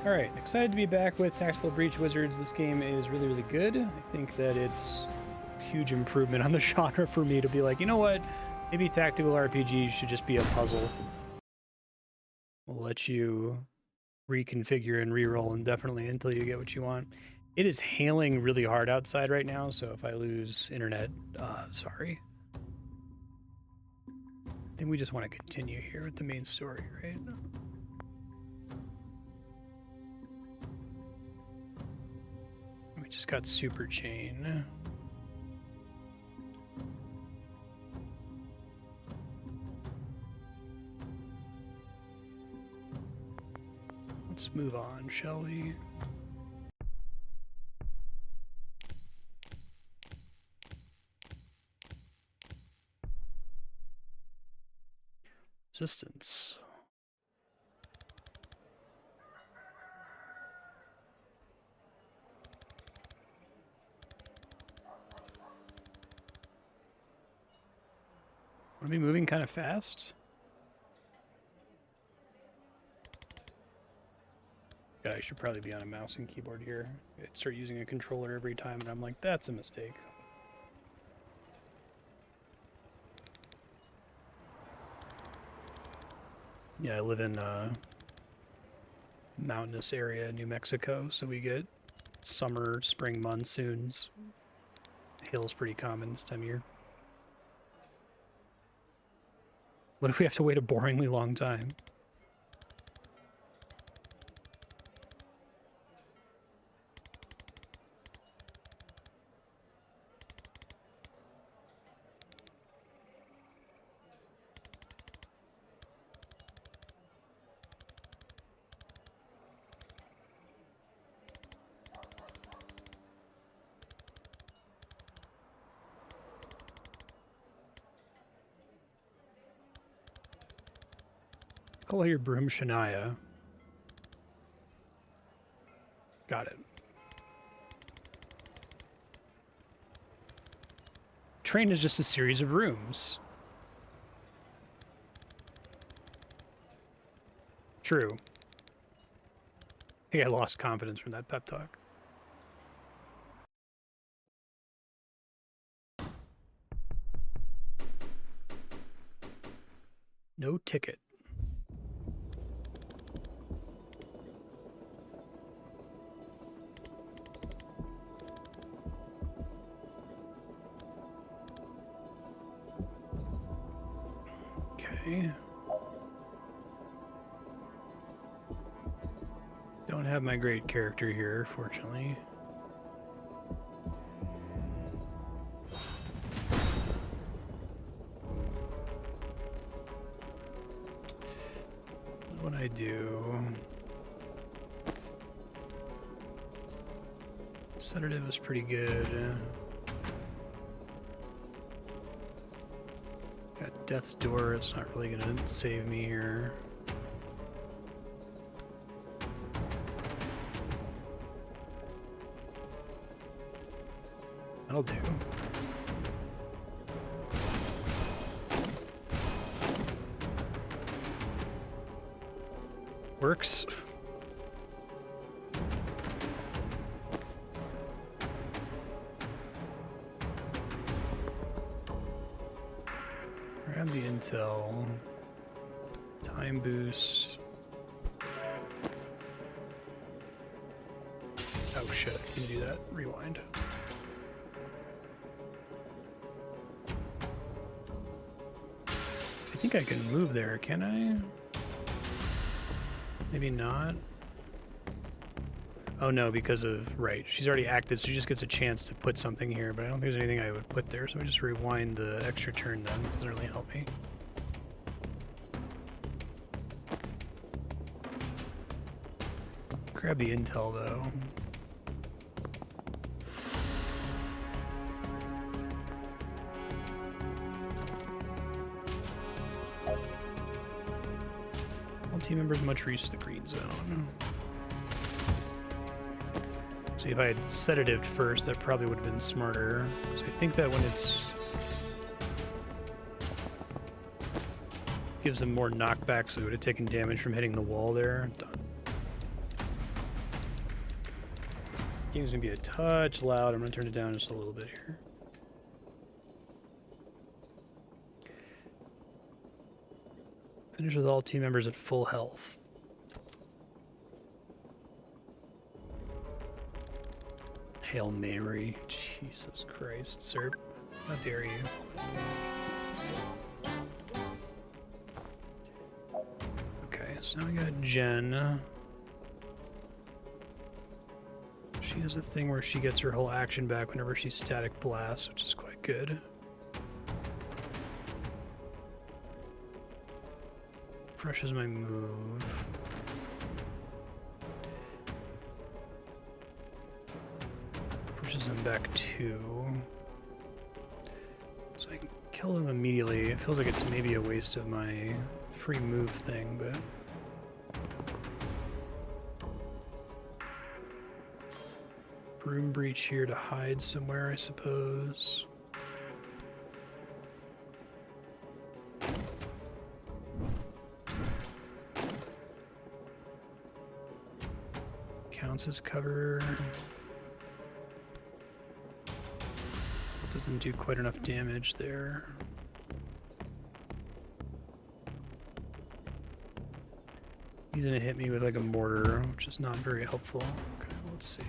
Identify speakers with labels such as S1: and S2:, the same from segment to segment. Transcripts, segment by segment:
S1: Alright, excited to be back with Tactical Breach Wizards. This game is really, really good. I think that it's a huge improvement on the genre for me to be like, you know what? Maybe tactical RPGs should just be a puzzle. We'll let you reconfigure and reroll indefinitely until you get what you want. It is hailing really hard outside right now, so if I lose internet, sorry. I think we just want to continue here with the main story, right? We just got Super Chain. Let's move on, shall we? Resistance. Want to be moving kind of fast? God, I should probably be on a mouse and keyboard here. I start using a controller every time, and I'm like, that's a mistake. Yeah, I live in a mountainous area in New Mexico, so we get summer, spring monsoons. Hail's pretty common this time of year. What if we have to wait a boringly long time? Call your broom Shania. Got it. Train is just a series of rooms. True. I think I lost confidence from that pep talk. No ticket. Okay. Don't have my great character here, fortunately. What I do? Sedative is pretty good. Got Death's Door, it's not really gonna save me here. That'll do. Works. Grab the intel. Time boost. Oh shit, I can do that. Rewind. I think I can move there, can I? Maybe not. Oh no, because of, right, she's already active, so she just gets a chance to put something here, but I don't think there's anything I would put there, so I just rewind the extra turn then. It doesn't really help me. Grab the intel though. All team members must reach the green zone. See, if I had sedatived first, that probably would have been smarter. So I think that when it's gives them more knockback, so it would have taken damage from hitting the wall there. Done. Game's gonna be a touch loud. I'm gonna turn it down just a little bit here. Finish with all team members at full health. Hail Mary. Jesus Christ, sir. How dare you? Okay, so now we got Jen. She has a thing where she gets her whole action back whenever she's static blast, which is quite good. Crushes my move. Pushes him back 2. So I can kill him immediately. It feels like it's maybe a waste of my free move thing, but... Broom breach here to hide somewhere, I suppose. Counts as cover. Doesn't do quite enough damage there. He's gonna hit me with like a mortar, which is not very helpful. Okay, let's see.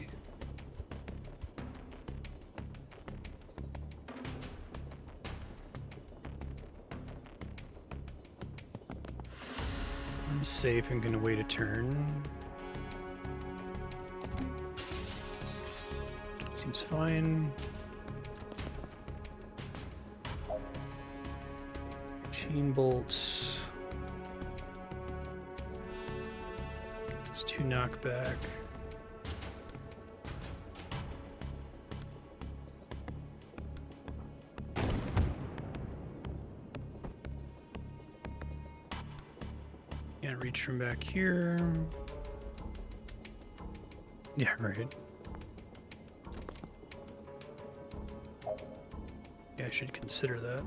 S1: I'm safe and gonna wait a turn. Seems fine. Chain bolts. Does 2 knockback. Can't reach from back here. Yeah, right. Yeah, I should consider that.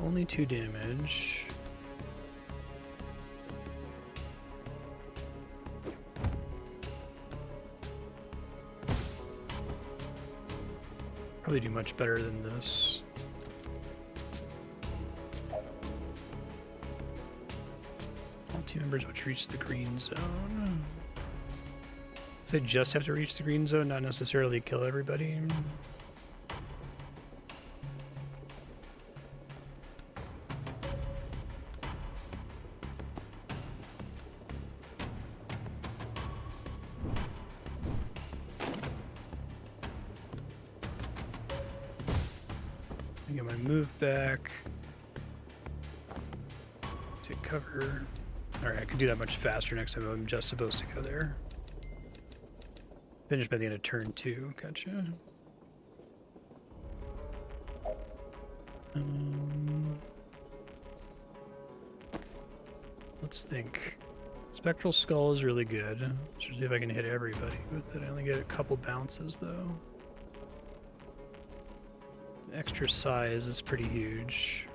S1: Only 2 damage. Probably do much better than this. All team members which reach the green zone. So they just have to reach the green zone, not necessarily kill everybody. Get my move back. Take cover. Alright, I can do that much faster next time. I'm just supposed to go there. Finish by the end of turn 2. Gotcha. Let's think. Spectral Skull is really good. Let's see if I can hit everybody with it. I only get a couple bounces though. Extra size is pretty huge.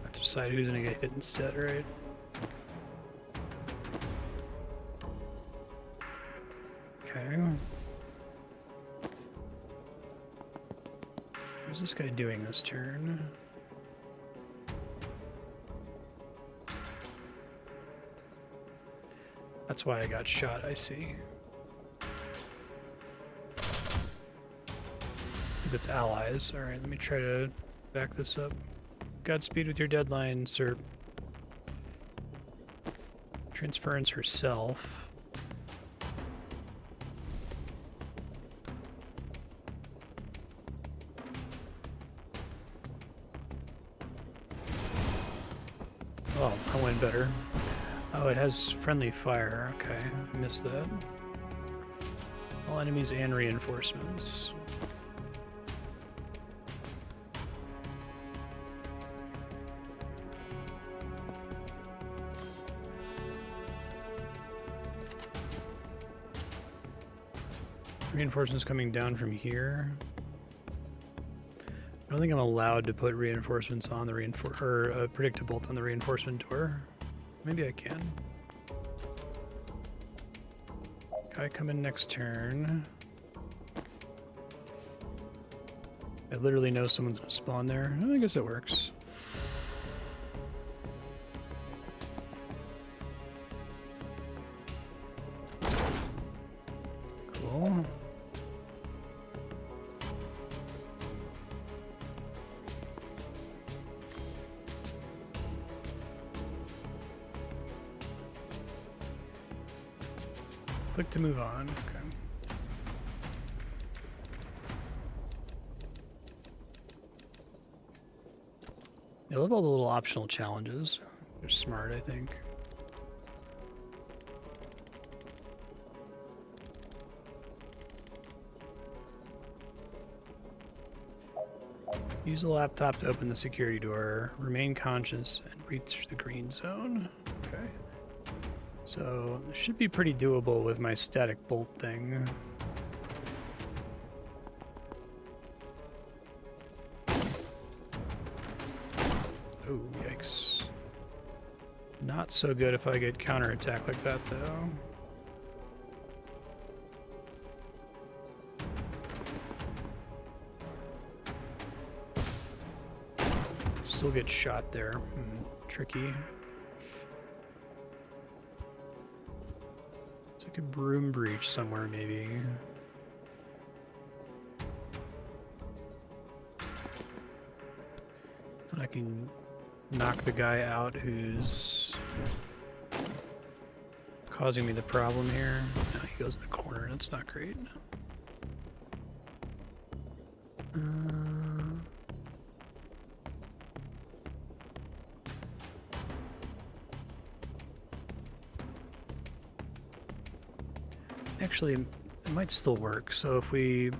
S1: Have to decide who's gonna get hit instead, right? Okay. What's this guy doing this turn? That's why I got shot, I see. Because it's allies. Alright, let me try to back this up. Godspeed with your deadline, sir. Transference herself. Oh, I went better. Oh, it has friendly fire. Okay, missed that. All enemies and reinforcements. Reinforcements coming down from here. I don't think I'm allowed to put reinforcements on the predictive bolt on the reinforcement door. Maybe I can. Guy come in next turn. I literally know someone's gonna spawn there. I guess it works. Cool. Click to move on. Okay. I love all the little optional challenges. They're smart, I think. Use the laptop to open the security door. Remain conscious and reach the green zone. Okay. So, this should be pretty doable with my static bolt thing. Oh, yikes. Not so good if I get counterattack like that, though. Still get shot there. Tricky. It's like a broom breach somewhere, maybe. So I can knock the guy out who's causing me the problem here. No, he goes in the corner. That's not great. Actually, it might still work. So if we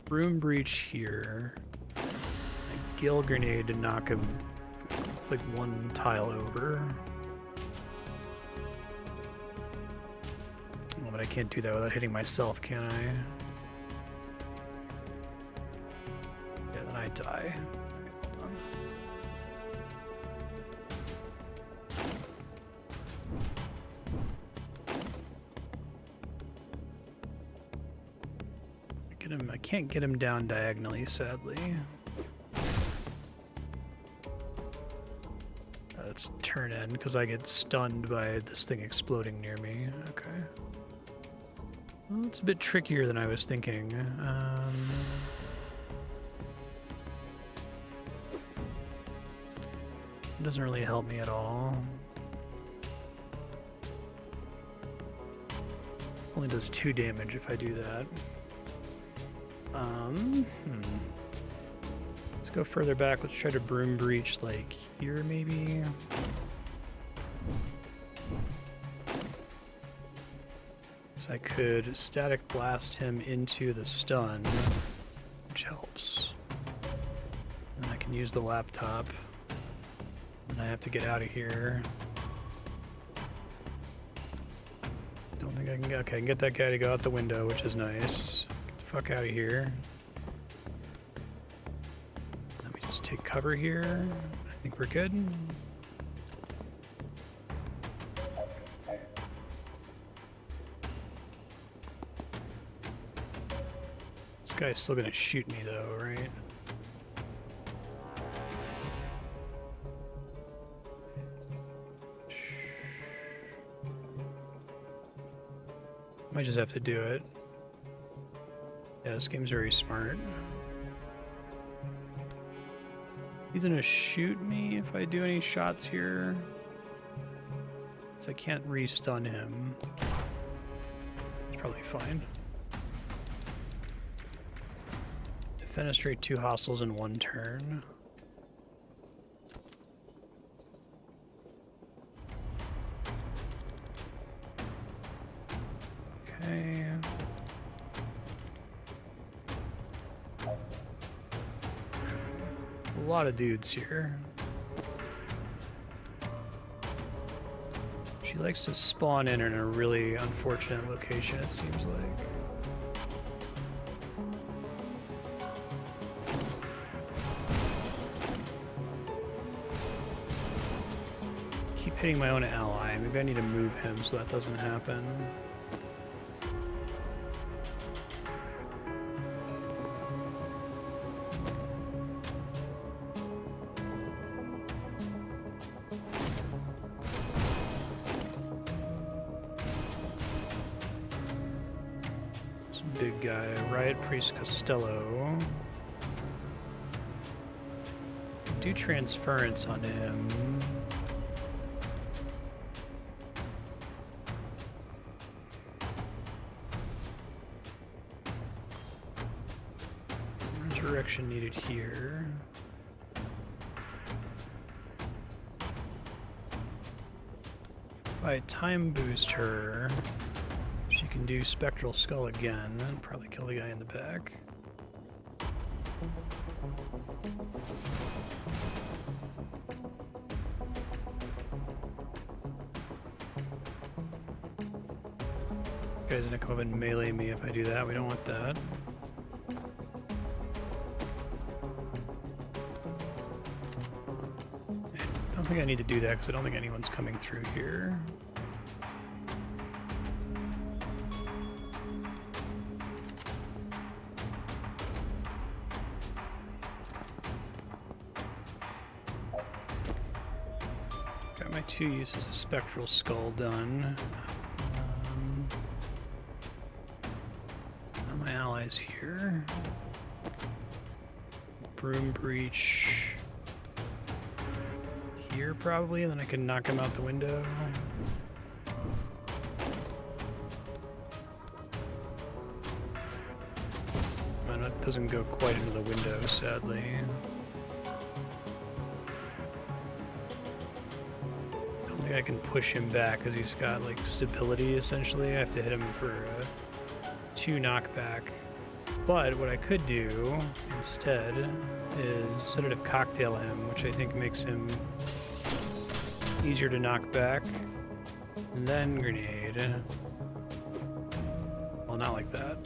S1: broom breach here, a gill grenade to knock him like one tile over. Oh, but I can't do that without hitting myself, can I? Yeah, then I die. I can't get him down diagonally, sadly. Let's turn in because I get stunned by this thing exploding near me. Okay. Well, it's a bit trickier than I was thinking. It doesn't really help me at all. Only does 2 damage if I do that. Let's go further back. Let's try to broom breach like here, maybe. So I could static blast him into the stun, which helps. And I can use the laptop. And I have to get out of here. Don't think I can get, okay, I can get that guy to go out the window, which is nice. Fuck out of here. Let me just take cover here. I think we're good. This guy's still gonna shoot me though, right? Might just have to do it. Yeah, this game's very smart. He's gonna shoot me if I do any shots here. So I can't re-stun him. It's probably fine. Defenestrate 2 hostiles in 1 turn. Okay. A lot of dudes here. She likes to spawn in a really unfortunate location, it seems like. keep hitting my own ally. Maybe I need to move him so that doesn't happen. This big guy, Riot Priest Costello. Do transference on him. Resurrection needed here. If I time boost her, she can do Spectral Skull again and probably kill the guy in the back. This guy's gonna come up and melee me if I do that. We don't want that. I don't think I need to do that because I don't think anyone's coming through here. Got my 2 uses of Spectral Skull done. Now my allies here. Broom Breach here probably, and then I can knock him out the window. And it doesn't go quite into the window, sadly. I don't think I can push him back because he's got like stability essentially. I have to hit him for a 2 knockback. But what I could do instead is Sedative Cocktail him, which I think makes him easier to knock back. And then Grenade. Well, not like that.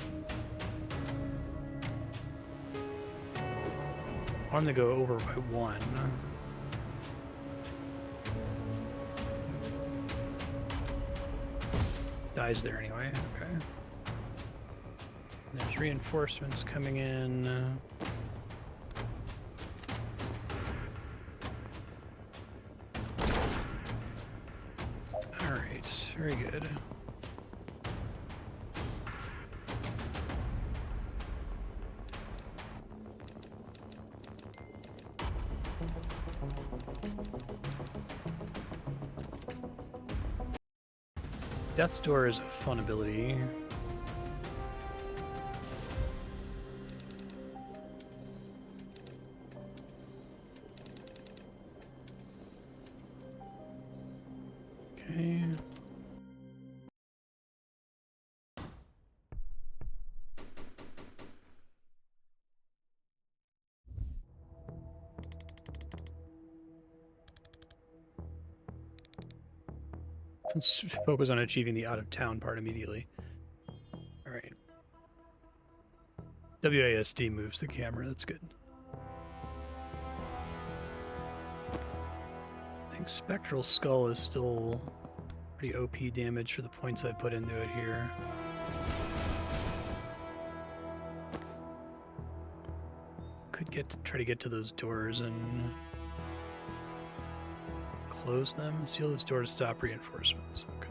S1: I want him to go over by 1. Dies there anyway, okay. There's reinforcements coming in. Alright, very good. Death's Door is a fun ability. Okay. Let's focus on achieving the out-of-town part immediately. Alright. WASD moves the camera, that's good. I think Spectral Skull is still pretty OP damage for the points I put into it here. Could try to get to those doors and close them. Seal this door to stop reinforcements. Okay.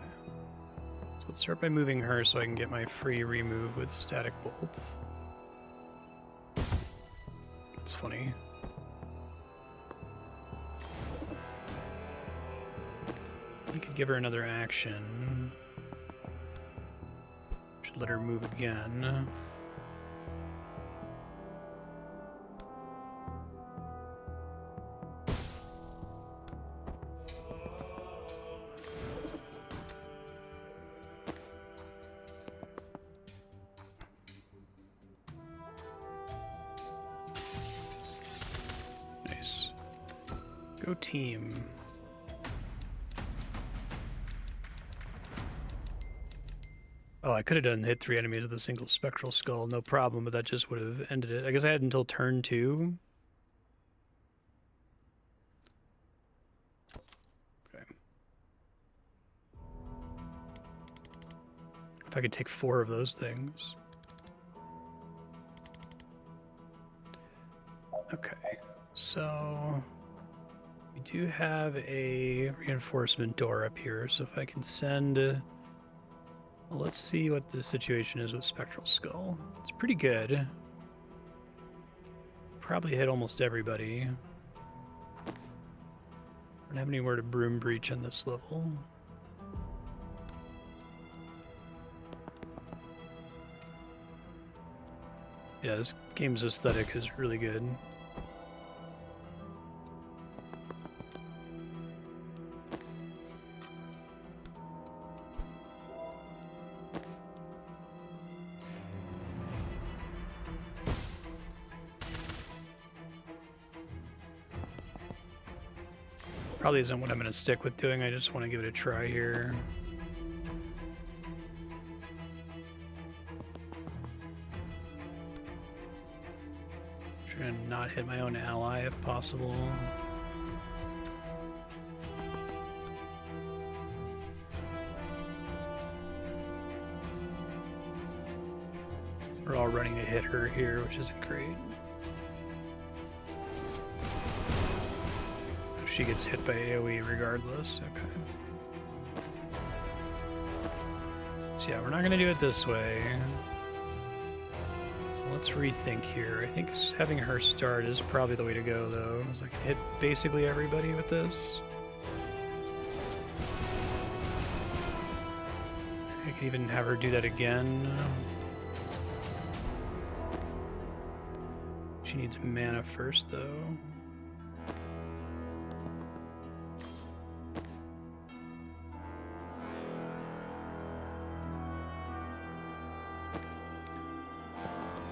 S1: So let's start by moving her so I can get my free remove with static bolts. That's funny. I could give her another action. Should let her move again. Nice. Go team. Oh, I could have done hit 3 enemies with a single Spectral Skull, no problem, but that just would have ended it. I guess I had until turn 2. Okay. If I could take 4 of those things. Okay, so we do have a reinforcement door up here, so if I can send... well, let's see what the situation is with Spectral Skull. It's pretty good. Probably hit almost everybody. Don't have anywhere to Broom Breach on this level. Yeah, this game's aesthetic is really good. Probably isn't what I'm going to stick with doing. I just want to give it a try here. Trying to not hit my own ally if possible. We're all running to hit her here, which isn't great. She gets hit by AoE regardless. Okay. So yeah, we're not going to do it this way. Let's rethink here. I think having her start is probably the way to go, though. It's like hit basically everybody with this. I could even have her do that again. She needs mana first, though.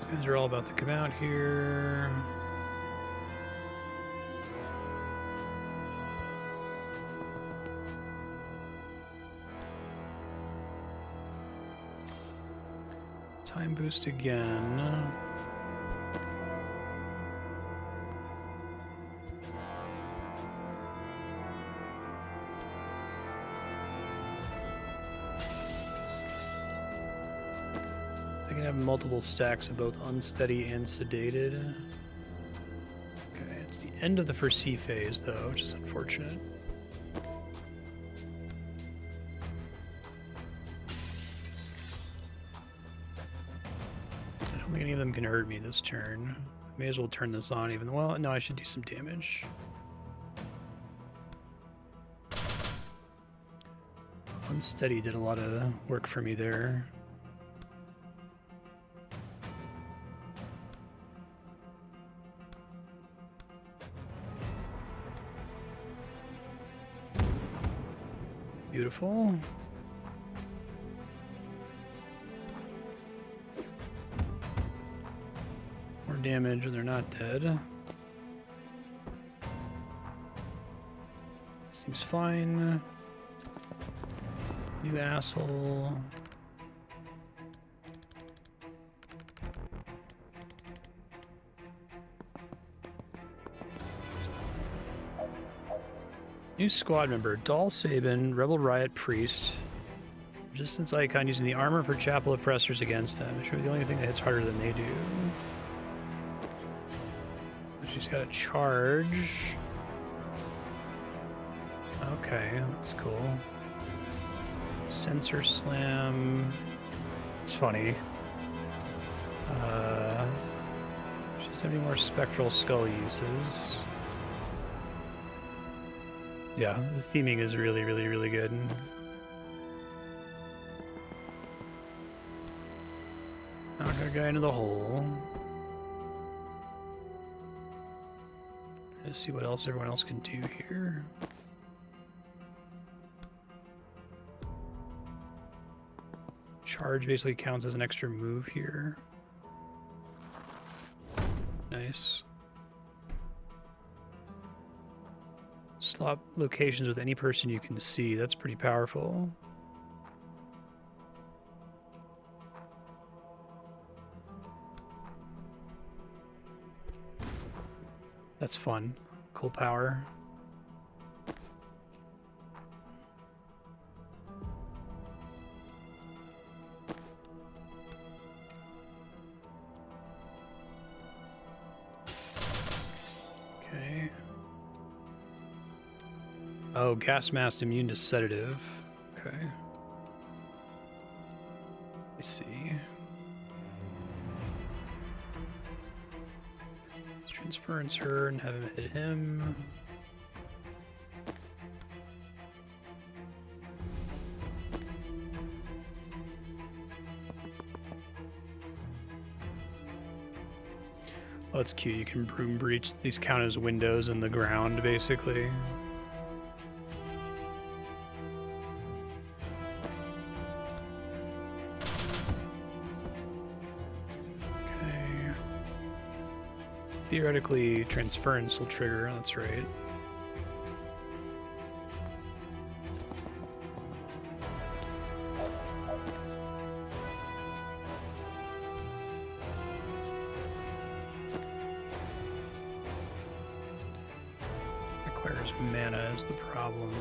S1: These guys are all about to come out here. Time boost again. They can have multiple stacks of both unsteady and sedated. Okay, it's the end of the first C phase, though, which is unfortunate. I don't think any of them can hurt me this turn. I may as well turn this on even. Well, no, I should do some damage. Unsteady did a lot of work for me there. Beautiful. More damage when they're not dead. Seems fine. You asshole. New squad member, Dall, Sabin, Rebel Riot Priest. Resistance icon using the armor for Chapel Oppressors against them. It should be the only thing that hits harder than they do. She's got a charge. Okay, that's cool. Sensor Slam. It's funny. She doesn't have any more Spectral Skull uses. Yeah, the theming is really, really, really good. Knock our guy into the hole. Let's see what else everyone else can do here. Charge basically counts as an extra move here. Nice. Swap locations with any person you can see. That's pretty powerful. That's fun. Cool power. Oh, gas mask immune to sedative. Okay. I see. Let's transference her and have him hit him. Oh, it's cute. You can broom breach. These count as windows in the ground, basically. Okay. Theoretically, transference will trigger. That's right. Mana is the problem.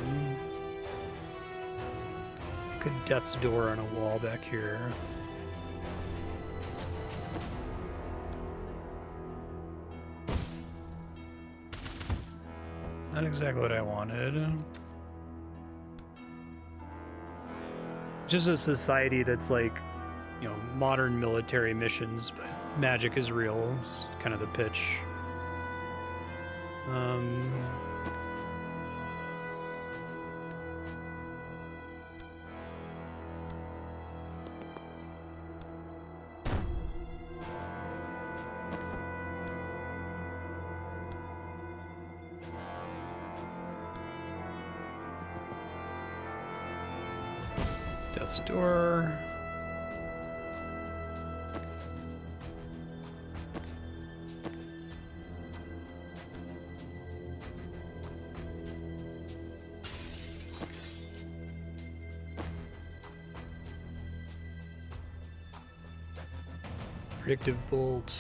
S1: Good death's door on a wall back here. Not exactly what I wanted. Just a society that's like, you know, modern military missions, but magic is real. It's kind of the pitch. Death's door. Predictive bolt.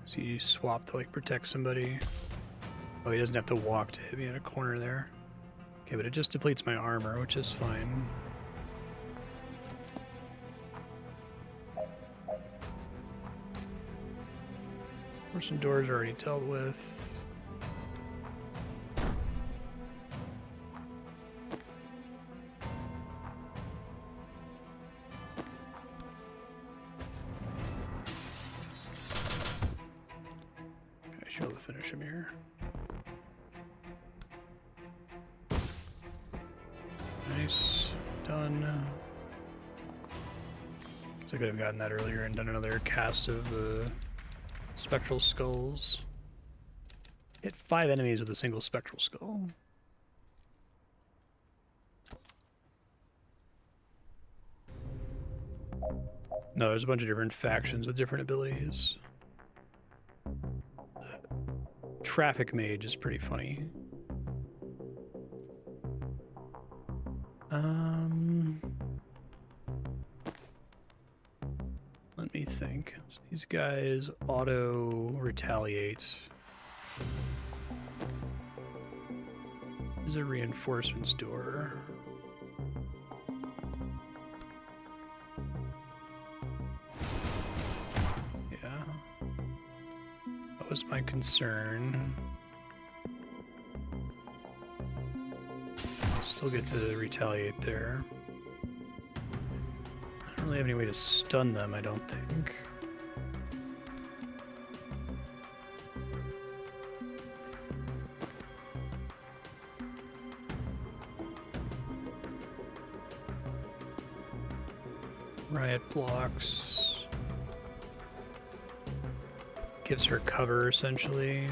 S1: So you swap to like protect somebody. Oh, he doesn't have to walk to hit me in a corner there. Okay, but it just depletes my armor, which is fine. Some doors already dealt with. I should be able to finish him here. Nice. Done. So I could have gotten that earlier and done another cast of spectral skulls. Hit 5 enemies with a single spectral skull. No, there's a bunch of different factions with different abilities. Traffic Mage is pretty funny. Let me think. So these guys auto retaliate. There's a reinforcements door. Yeah. That was my concern. Still get to retaliate there. I don't really have any way to stun them, I don't think. Riot blocks. Gives her cover, essentially.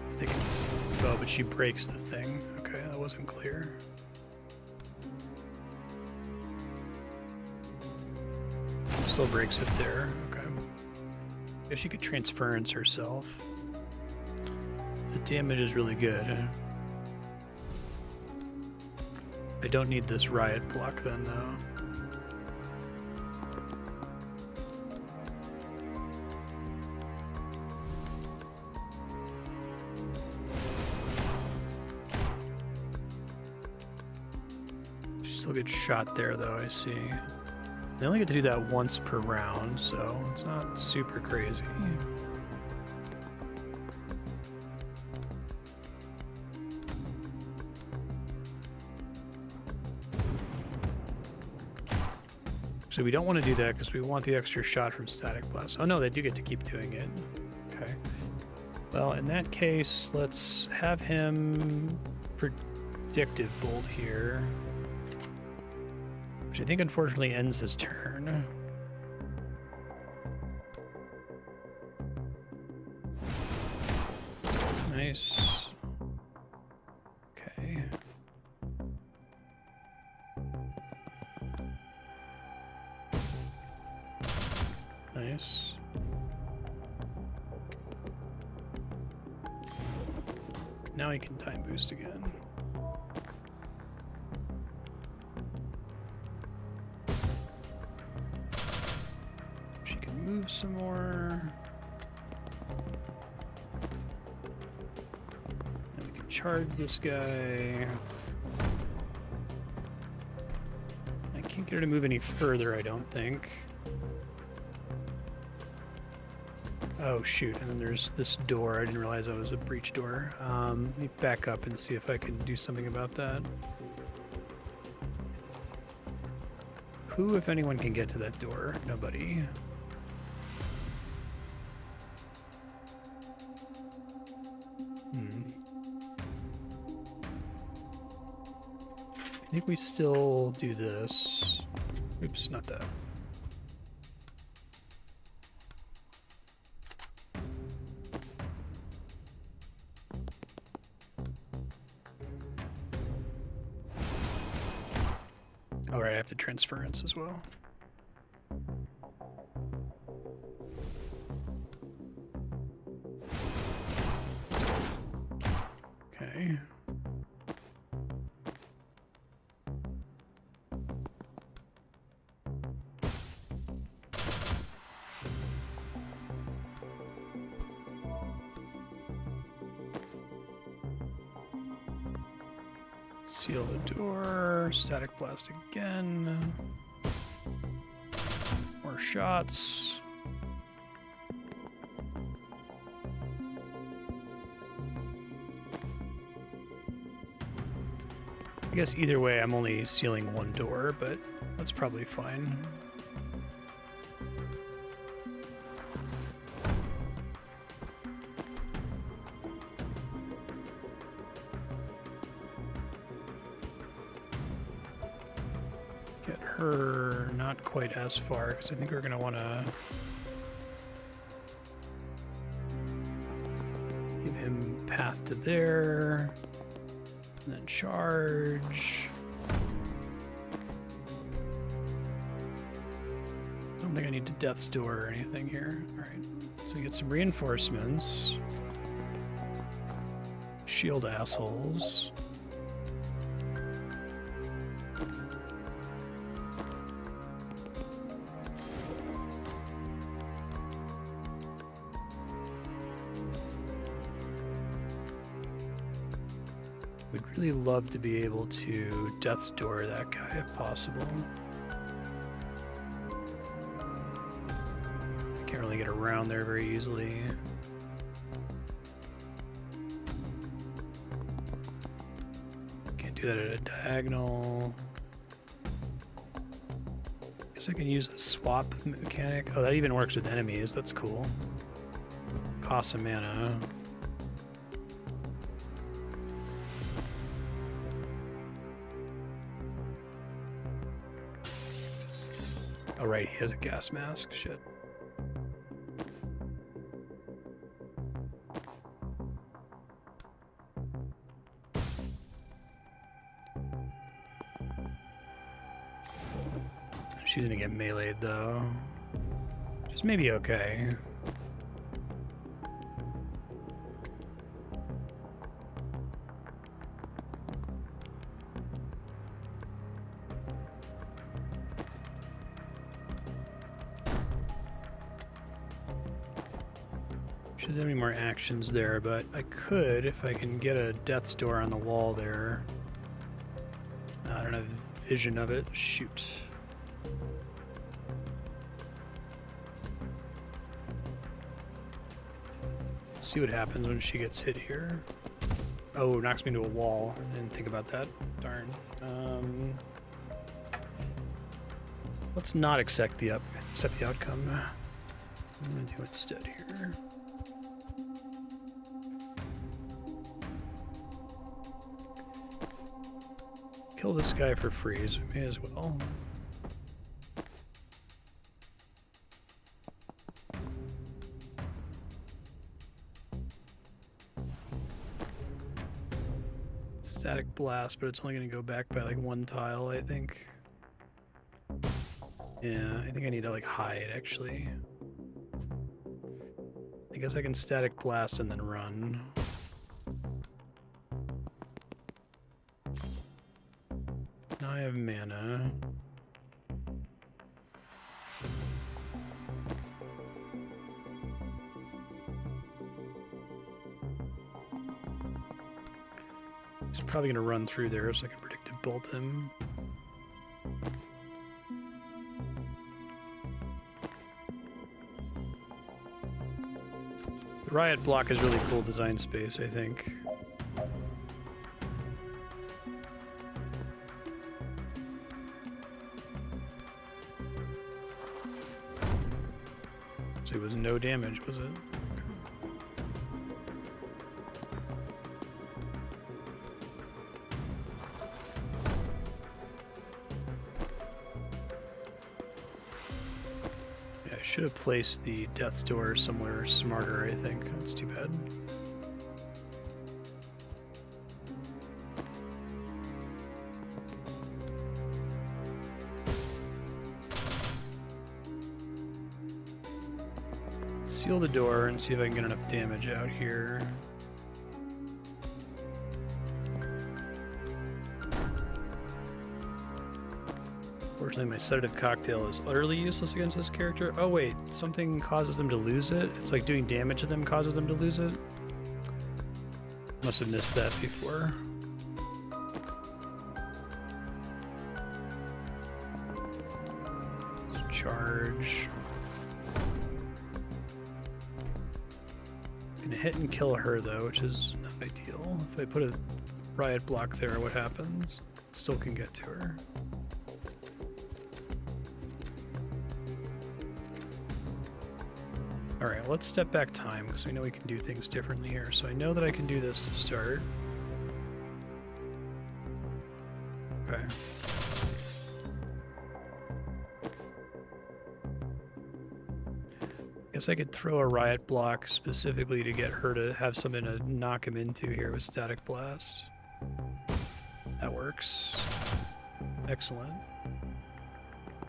S1: I think it's... Oh, but she breaks the thing. Okay, that wasn't clear. Still breaks it there. Okay. Guess she could transference herself. The damage is really good. I don't need this riot block then, though. Still get shot there, though, I see. They only get to do that once per round, so it's not super crazy. So we don't want to do that because we want the extra shot from static blast. Oh no, they do get to keep doing it. Okay. Well, in that case, let's have him predictive bolt here, which I think unfortunately ends his turn. Nice. Okay. Nice. Now he can time boost again. She can move some more. And we can charge this guy. I can't get her to move any further, I don't think. Oh shoot, and then there's this door. I didn't realize that was a breach door. Let me back up and see if I can do something about that. Who, if anyone, can get to that door? Nobody. I think we still do this. Oops, not that. Alright, I have the transference as well. Okay. Seal the door, static blast again. More shots. I guess either way I'm only sealing one door, but that's probably fine. Get her not quite as far, because I think we're going to want to give him path to there, and then charge. I don't think I need to death's door or anything here. All right, so we get some reinforcements. Shield assholes. Would really love to be able to death's door that guy if possible. I can't really get around there very easily. Can't do that at a diagonal. Guess I can use the swap mechanic. Oh, that even works with enemies. That's cool. Cost some mana. Oh, right, he has a gas mask. Shit. She's gonna get meleeed, though. Just maybe okay. Shouldn't have any more actions there, but I could if I can get a death's door on the wall there. I don't have vision of it. Shoot. See what happens when she gets hit here. Oh, knocks me into a wall. I didn't think about that. Darn. Let's not accept the outcome. I'm gonna do instead here. Kill this guy for free, so we may as well. Static blast, but it's only going to go back by like one tile, I think. Yeah, I think I need to like hide actually. I guess I can static blast and then run. Now I have mana. He's probably going to run through there so I can predict to bolt him. The riot block is really cool design space, I think. So it was no damage, was it? Should have placed the death's door somewhere smarter, I think. That's too bad. Seal the door and see if I can get enough damage out here. Unfortunately, my sedative cocktail is utterly useless against this character. Oh wait, something causes them to lose it? It's like doing damage to them causes them to lose it? Must have missed that before. Charge. Gonna hit and kill her though, which is not ideal. If I put a riot block there, what happens? Still can get to her. Alright, let's step back time, because we know we can do things differently here. So I know that I can do this to start. Okay. Guess I could throw a riot block specifically to get her to have something to knock him into here with static blast. That works. Excellent.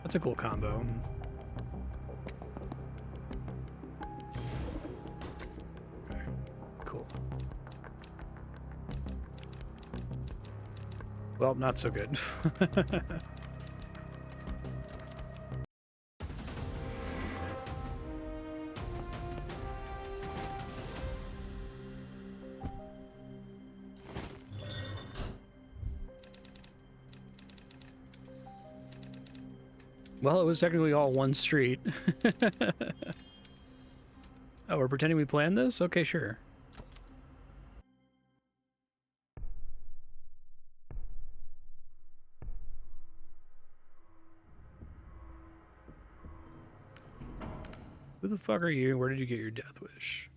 S1: That's a cool combo. Well, not so good. Well, it was technically all one street. Oh, we're pretending we planned this? Okay, sure. Who the fuck are you? Where did you get your death wish?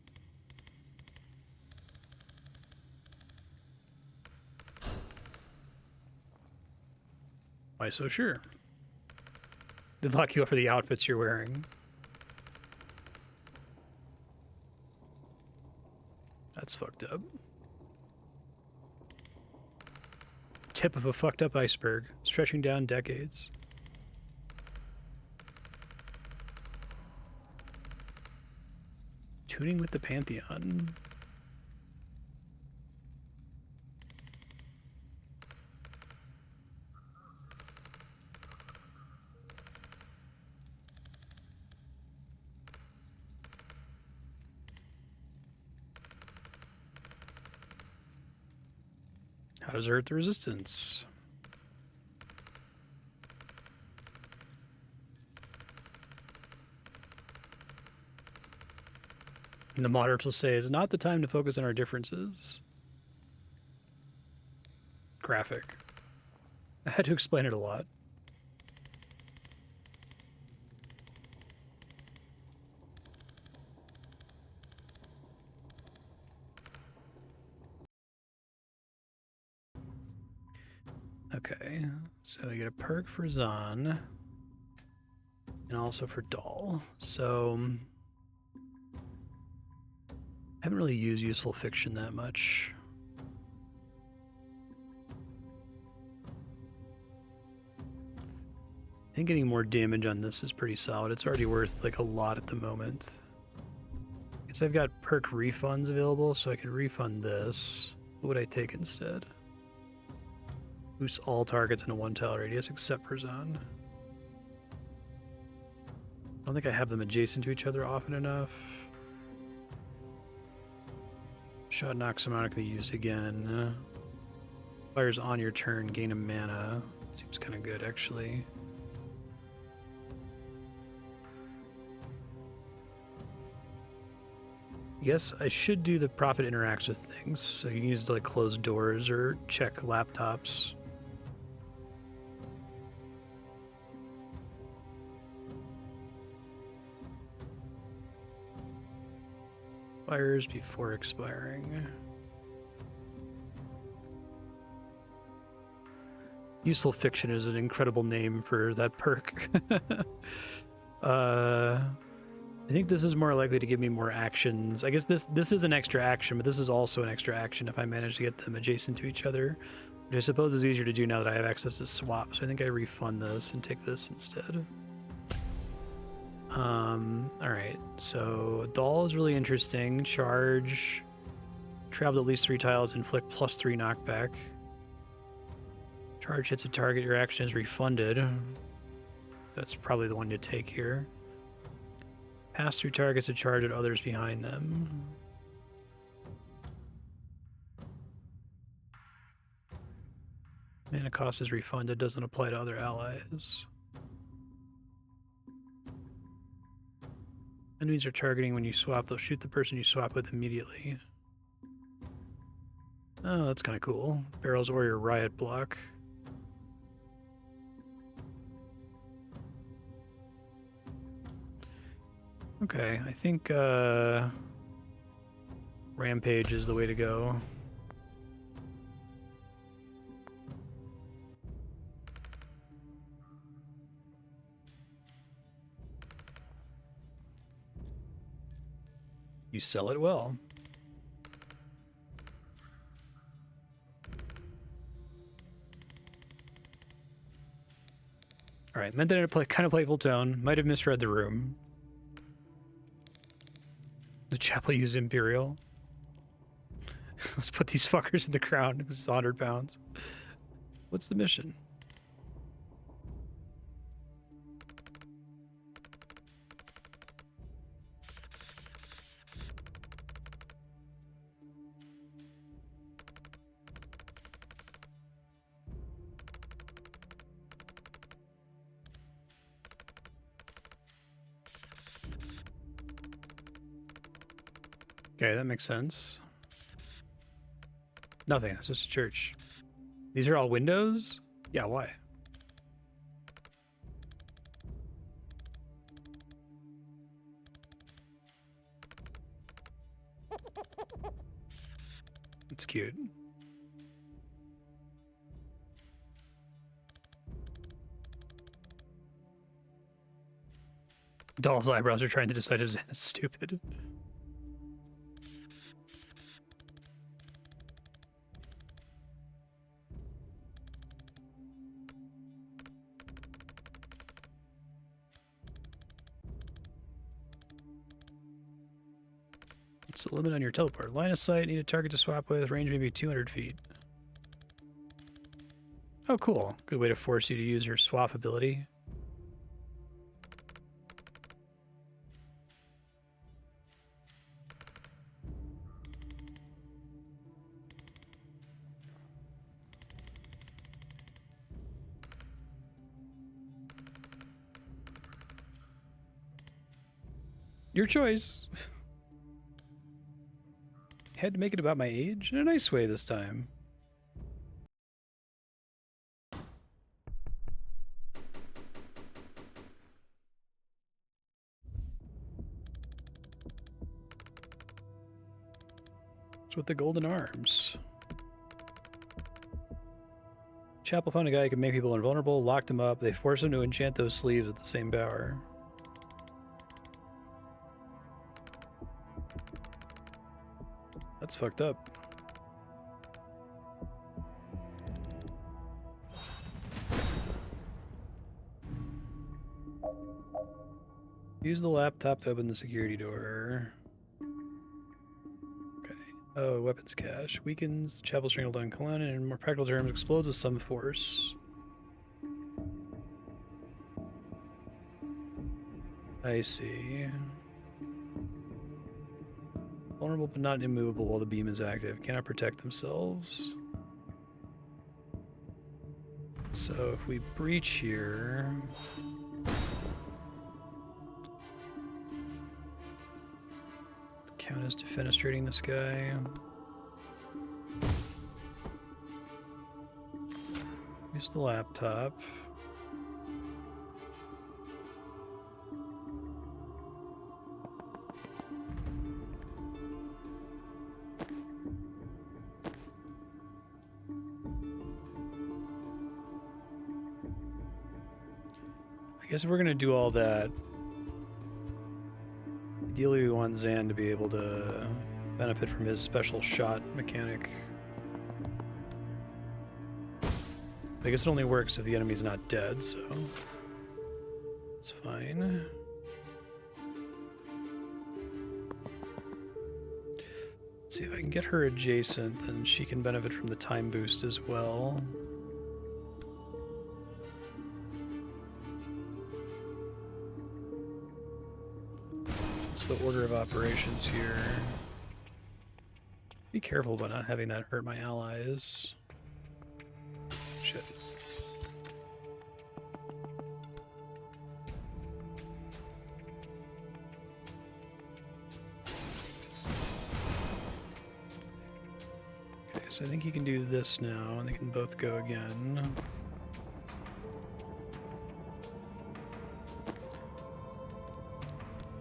S1: Why so sure? Did lock you up for the outfits you're wearing. That's fucked up. Tip of a fucked up iceberg, stretching down decades. Tuning with the Pantheon. How does it hurt the resistance? And the moderates will say, it's not the time to focus on our differences. Graphic. I had to explain it a lot. Okay, so you get a perk for Zahn, and also for Dall. So, I haven't really used Useful Fiction that much. I think getting more damage on this is pretty solid. It's already worth like a lot at the moment. I guess I've got perk refunds available, so I could refund this. What would I take instead? Boosts all targets in a 1-tile radius except for Zahn. I don't think I have them adjacent to each other often enough. Shot knocks them out, it can be used again. Fires on your turn, gain a mana. Seems kind of good, actually. Yes, I should do the Prophet interacts with things, so you can use it to like close doors or check laptops. Fires before expiring. Useful Fiction is an incredible name for that perk. I think this is more likely to give me more actions. I guess this is an extra action, but this is also an extra action if I manage to get them adjacent to each other, which I suppose is easier to do now that I have access to swap. So I think I refund this and take this instead. All right. So Dall is really interesting. Charge, travel at least 3 tiles, inflict +3 knockback. Charge hits a target, your action is refunded. That's probably the one to take here. Pass through targets to charge at others behind them. Mana cost is refunded, doesn't apply to other allies. Enemies are targeting when you swap, they'll shoot the person you swap with immediately. Oh, that's kind of cool. Barrels or your riot block. Okay, I think Rampage is the way to go. You sell it well. All right, meant that in a kind of playful tone. Might have misread the room. The chapel used Imperial. Let's put these fuckers in the ground. It's 100 pounds. What's the mission? Okay, that makes sense. Nothing, it's just a church. These are all windows? Yeah, why? It's cute. Dall's eyebrows are trying to decide if it's stupid. What's the limit on your teleport? Line of sight, need a target to swap with, range maybe 200 feet. Oh, cool. Good way to force you to use your swap ability. Your choice. had to make it about my age in a nice way this time. What's with the golden arms? Chapel found a guy who could make people invulnerable, locked him up. They forced him to enchant those sleeves with the same power. That's fucked up. Use the laptop to open the security door. Okay. Oh, weapons cache. Weakens chapel strangled on Kalana and in more practical terms explodes with some force. I see. Vulnerable but not immovable while the beam is active. Cannot protect themselves. So if we breach here... count as defenestrating this guy. Use the laptop. I guess if we're gonna do all that, ideally we want Zan to be able to benefit from his special shot mechanic. I guess it only works if the enemy's not dead, so it's fine. Let's see if I can get her adjacent, and she can benefit from the time boost as well. The order of operations here. Be careful about not having that hurt my allies. Shit. Okay, so I think he can do this now, and they can both go again.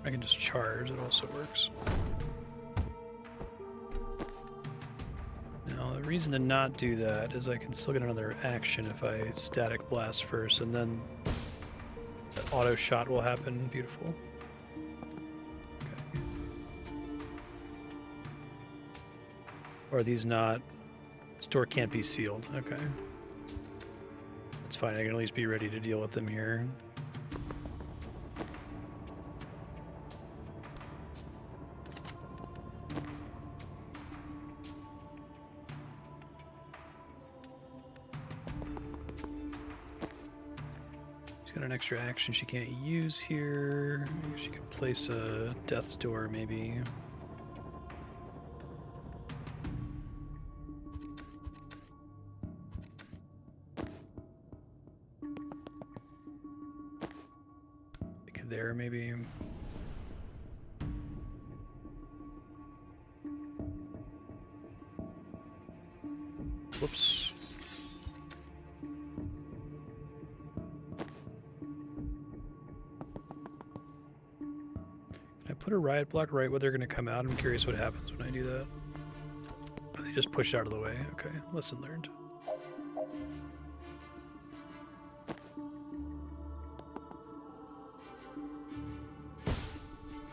S1: I can just charge, it also works. Now, the reason to not do that is I can still get another action if I static blast first, and then the auto shot will happen. Beautiful. Okay. Or are these not? This door can't be sealed. Okay. That's fine, I can at least be ready to deal with them here. An extra action she can't use here. Maybe she could place a death's door, maybe. Like there, maybe. Whoops. Put a riot block right where they're going to come out. I'm curious what happens when I do that. Oh, they just pushed out of the way. Okay, lesson learned.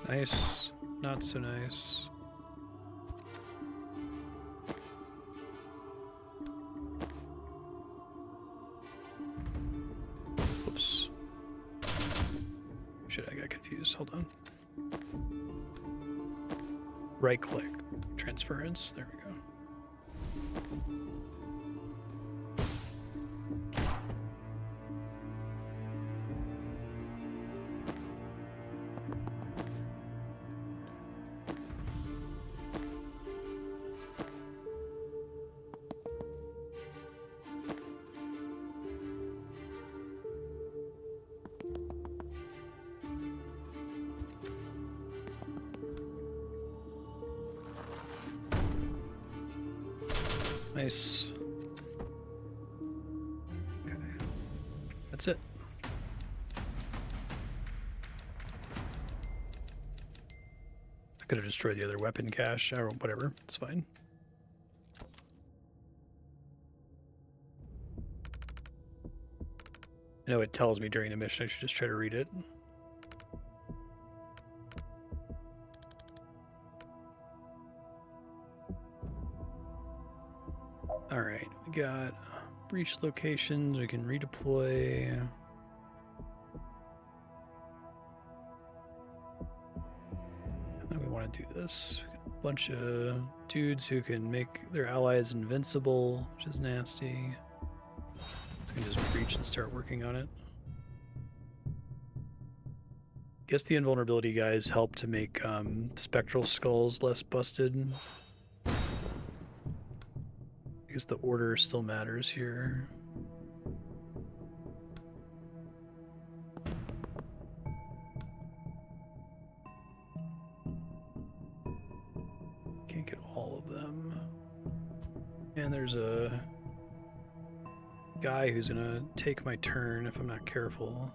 S1: Nice. Not so nice. Whoops. Shit, I got confused. Hold on. Right click, transference, there we go. Nice. Okay. That's it. I could have destroyed the other weapon cache or whatever. It's fine. I know it tells me during the mission. I should just try to read it. All right, we got breach locations. We can redeploy. How do we want to do this? We got a bunch of dudes who can make their allies invincible, which is nasty. We can just breach and start working on it. Guess the invulnerability guys help to make spectral skulls less busted. Because the order still matters here. Can't get all of them. And there's a guy who's gonna take my turn if I'm not careful.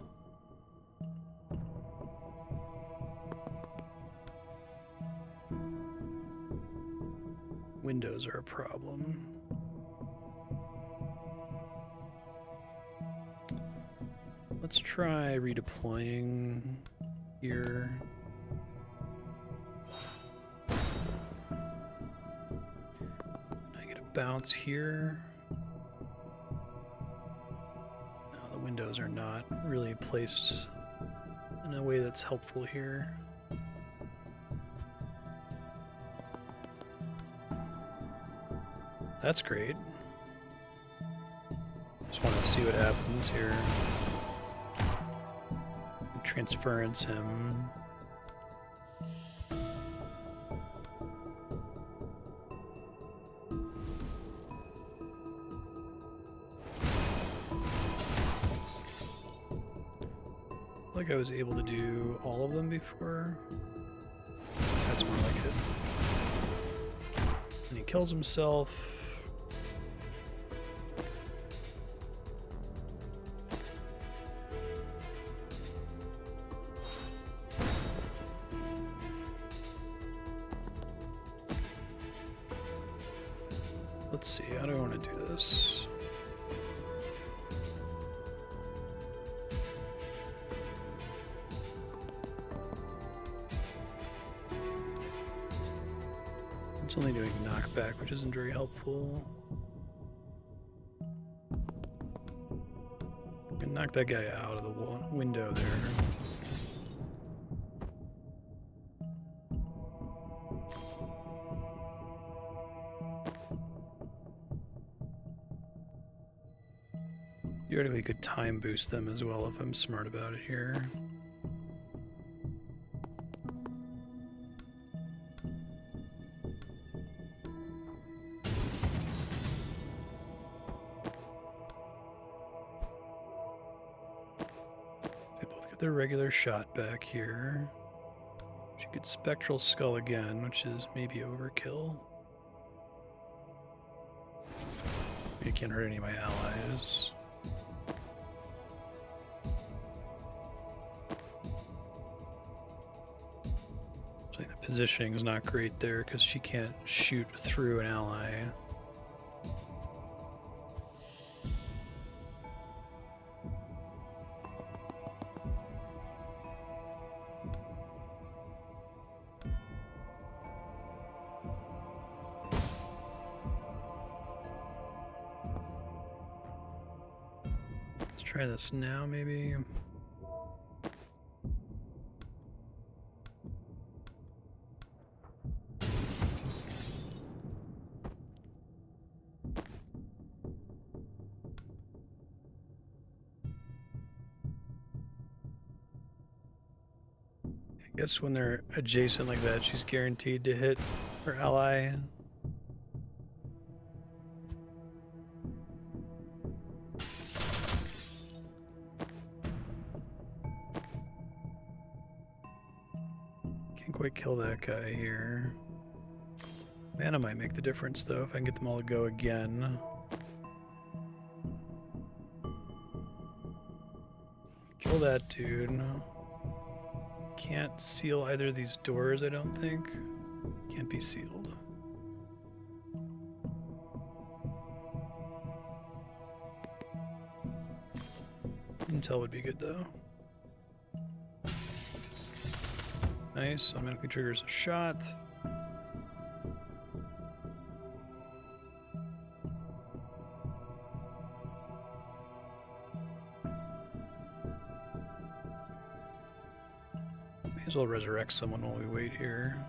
S1: Windows are a problem. Let's try redeploying here. I get a bounce here. No, the windows are not really placed in a way that's helpful here. That's great. Just want to see what happens here. Transference him. Like I was able to do all of them before. That's more like it. And he kills himself. Let's see, how do I want to do this? It's only doing knockback, which isn't very helpful. I can knock that guy out of the window there. Theoretically, could time boost them as well if I'm smart about it here. They both get their regular shot back here. She could Spectral Skull again, which is maybe overkill. Maybe can't hurt any of my allies. The positioning is not great there because she can't shoot through an ally. Let's try this now, maybe. I guess when they're adjacent like that, she's guaranteed to hit her ally. Can't quite kill that guy here. Mana might make the difference, though, if I can get them all to go again. Kill that dude. Can't seal either of these doors, I don't think. Can't be sealed. Intel would be good, though. Nice. Automatically triggers a shot. May as well resurrect someone while we wait here.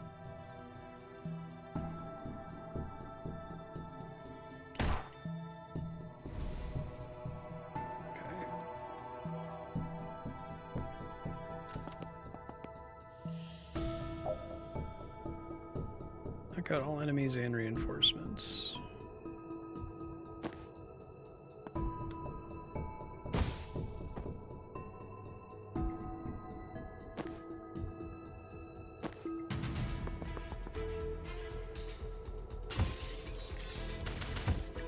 S1: Got all enemies and reinforcements.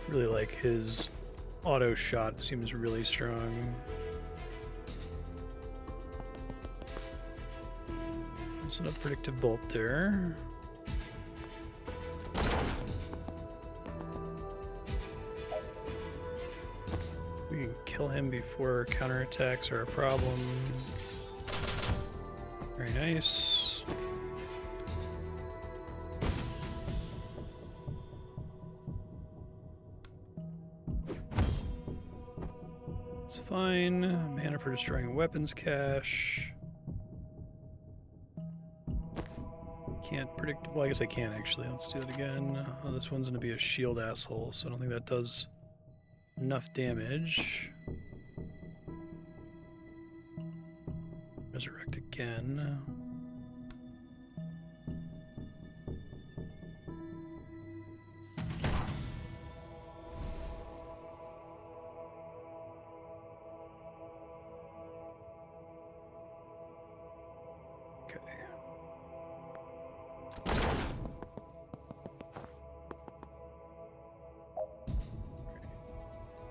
S1: Really like his auto shot, seems really strong. Also a predictive bolt there. We can kill him before counterattacks are a problem. Very nice. It's fine. Mana for destroying weapons cache. Can't predict. Well, I guess I can actually. Let's do it again. Oh, this one's going to be a shield asshole, so I don't think that does enough damage. Resurrect again. Okay.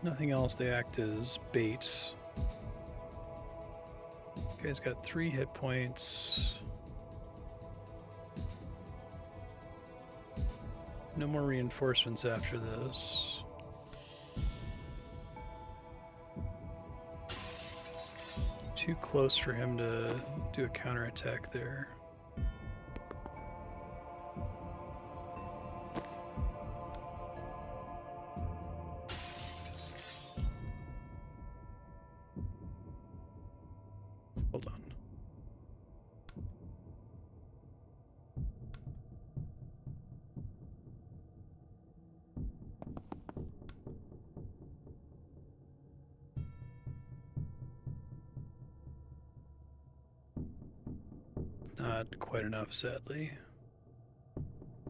S1: Nothing else, they act as bait. Okay, he's got 3 hit points. No more reinforcements after this. Too close for him to do a counterattack there. Hold on. It's not quite enough, sadly.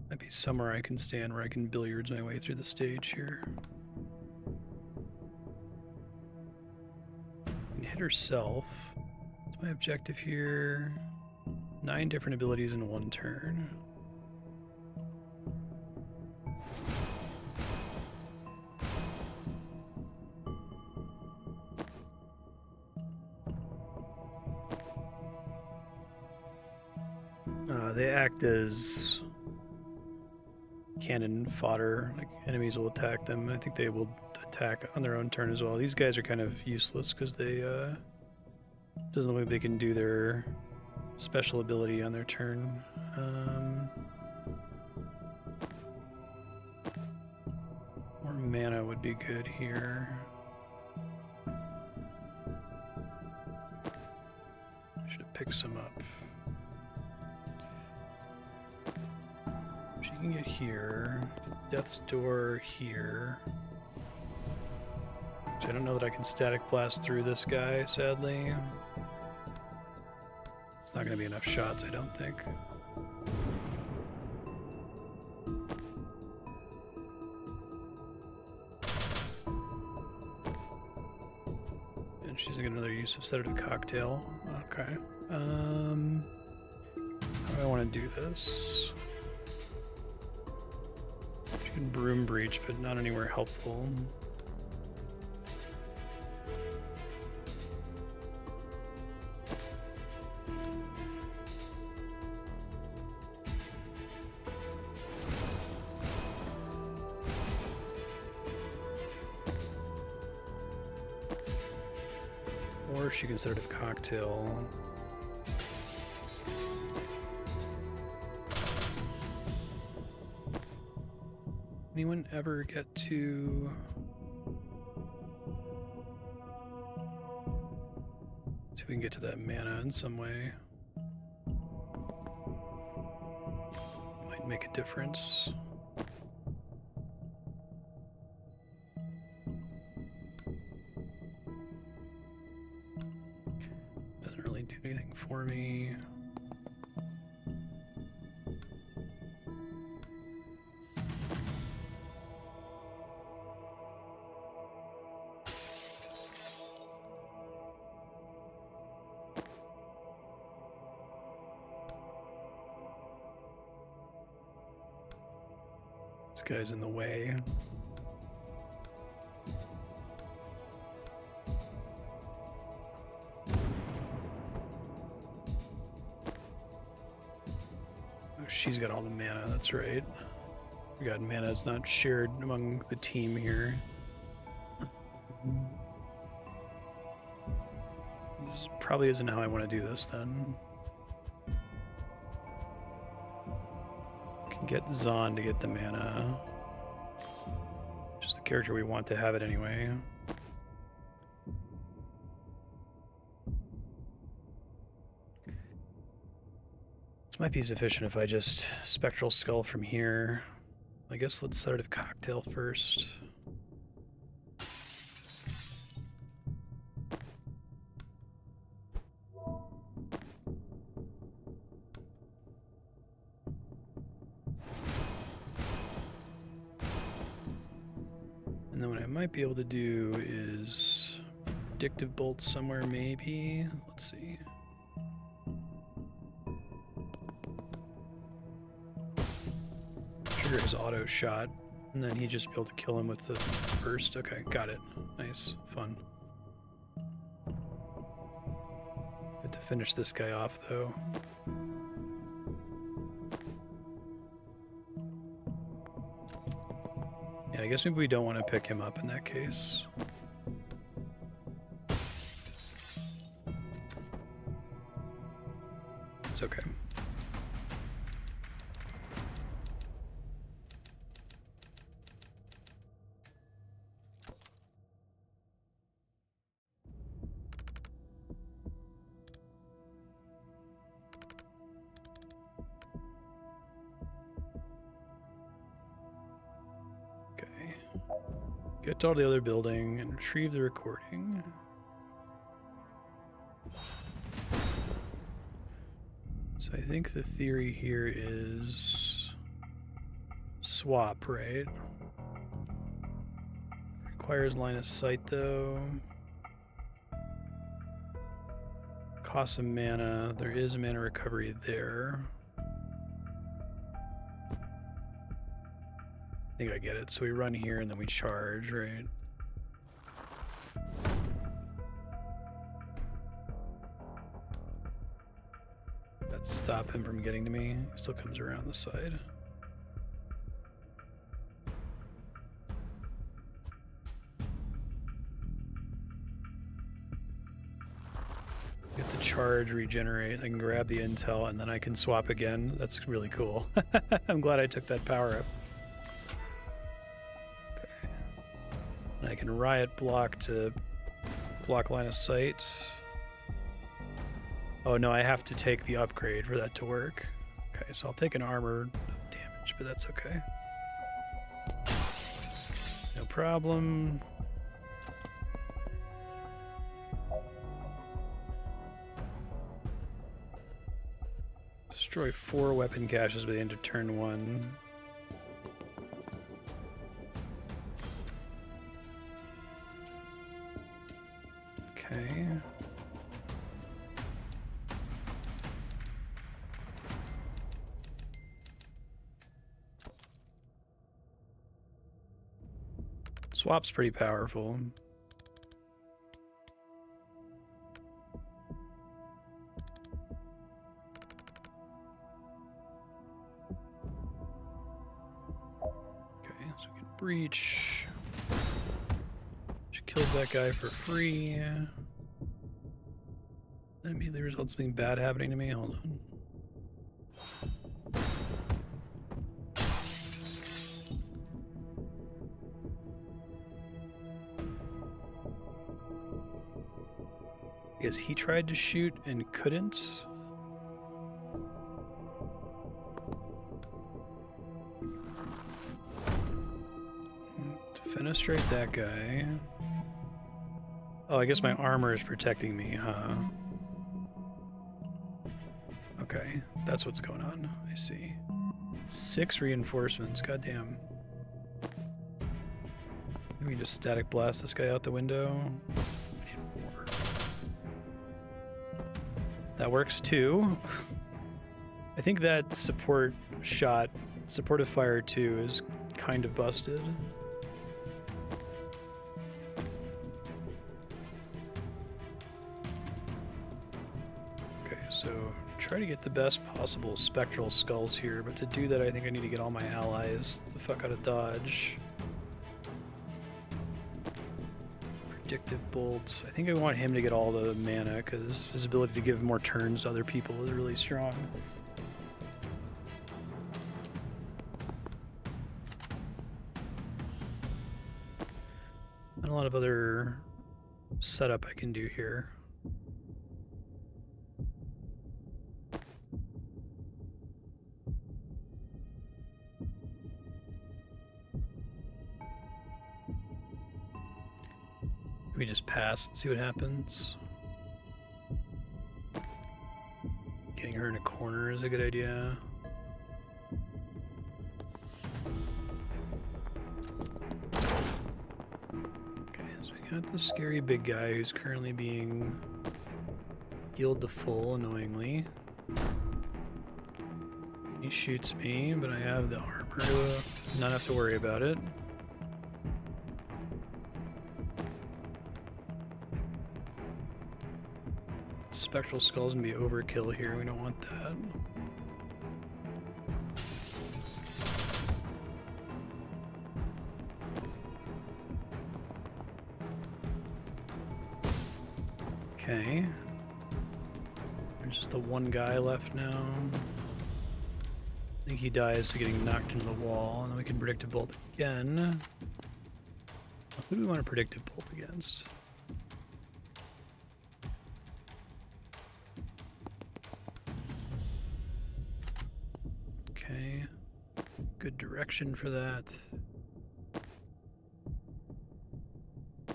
S1: Might be somewhere I can stand where I can billiards my way through the stage here. And hit herself. My objective here, 9 different abilities in 1 turn. They act as cannon fodder, like enemies will attack them. I think they will attack on their own turn as well. These guys are kind of useless because they doesn't look like they can do their special ability on their turn. More mana would be good here. Should have picked some up. She can get here. Death's Door here. Which I don't know that I can static blast through this guy, sadly. It's not going to be enough shots, I don't think. And she's going to get another use of Sedative Cocktail. Okay. How do I want to do this? Good Broom Breach, but not anywhere helpful. Or she can set it of Cocktail. Anyone ever get to... see if we can get to that mana in some way. Might make a difference. Doesn't really do anything for me. This guy's in the way. Oh, she's got all the mana, that's right. We got mana is not shared among the team here. This probably isn't how I want to do this then. Get Zon to get the mana. Just the character we want to have it anyway. This might be sufficient if I just Spectral Skull from here. I guess let's start with Cocktail first. Might be able to do is Predictive Bolt somewhere maybe. Let's see. Trigger his auto shot, and then he'd just be able to kill him with the burst. Okay, got it. Nice, fun. Good to finish this guy off though. Yeah, I guess maybe we don't want to pick him up in that case. It's okay. Get to all the other building and retrieve the recording. So I think the theory here is swap, right? Requires line of sight though. Costs some mana. There is a mana recovery there. I think I get it. So we run here and then we charge, right? That stop him from getting to me. He still comes around the side. Get the charge, regenerate. I can grab the intel and then I can swap again. That's really cool. I'm glad I took that power up. And I can riot block to block line of sight. Oh no, I have to take the upgrade for that to work. Okay, so I'll take an armor damage, but that's okay. No problem. Destroy 4 weapon caches by the end of turn 1. Okay. Swap's pretty powerful. Okay, so we can breach. She kills that guy for free. That immediately results in something bad happening to me. Hold on. I guess he tried to shoot and couldn't. Defenestrate that guy. Oh, I guess my armor is protecting me, huh? Okay, that's what's going on. I see. 6 reinforcements, goddamn. Maybe we can just static blast this guy out the window. That works too. I think that support shot, supportive fire 2 is kind of busted. Okay, so try to get the best possible spectral skulls here, but to do that I think I need to get all my allies the fuck out of dodge. Predictive bolt. I think I want him to get all the mana because his ability to give more turns to other people is really strong. And a lot of other setup I can do here. We just pass and see what happens. Getting her in a corner is a good idea. Okay, so we got the scary big guy who's currently being healed to full, annoyingly. He shoots me, but I have the armor to not have to worry about it. Spectral Skull's gonna be overkill here, we don't want that. Okay. There's just the one guy left now. I think he dies to getting knocked into the wall, and then we can Predictive Bolt again. Who do we want to Predictive Bolt against? Okay, good direction for that.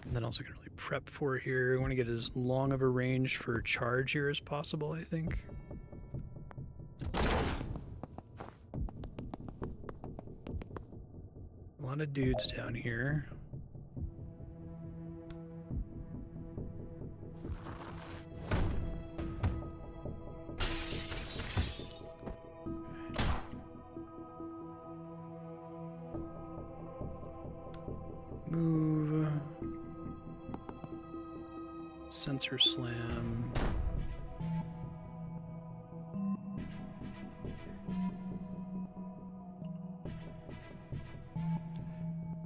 S1: And then also can really prep for it here. We want to get as long of a range for charge here as possible, I think. A lot of dudes down here. Move. Sensor slam.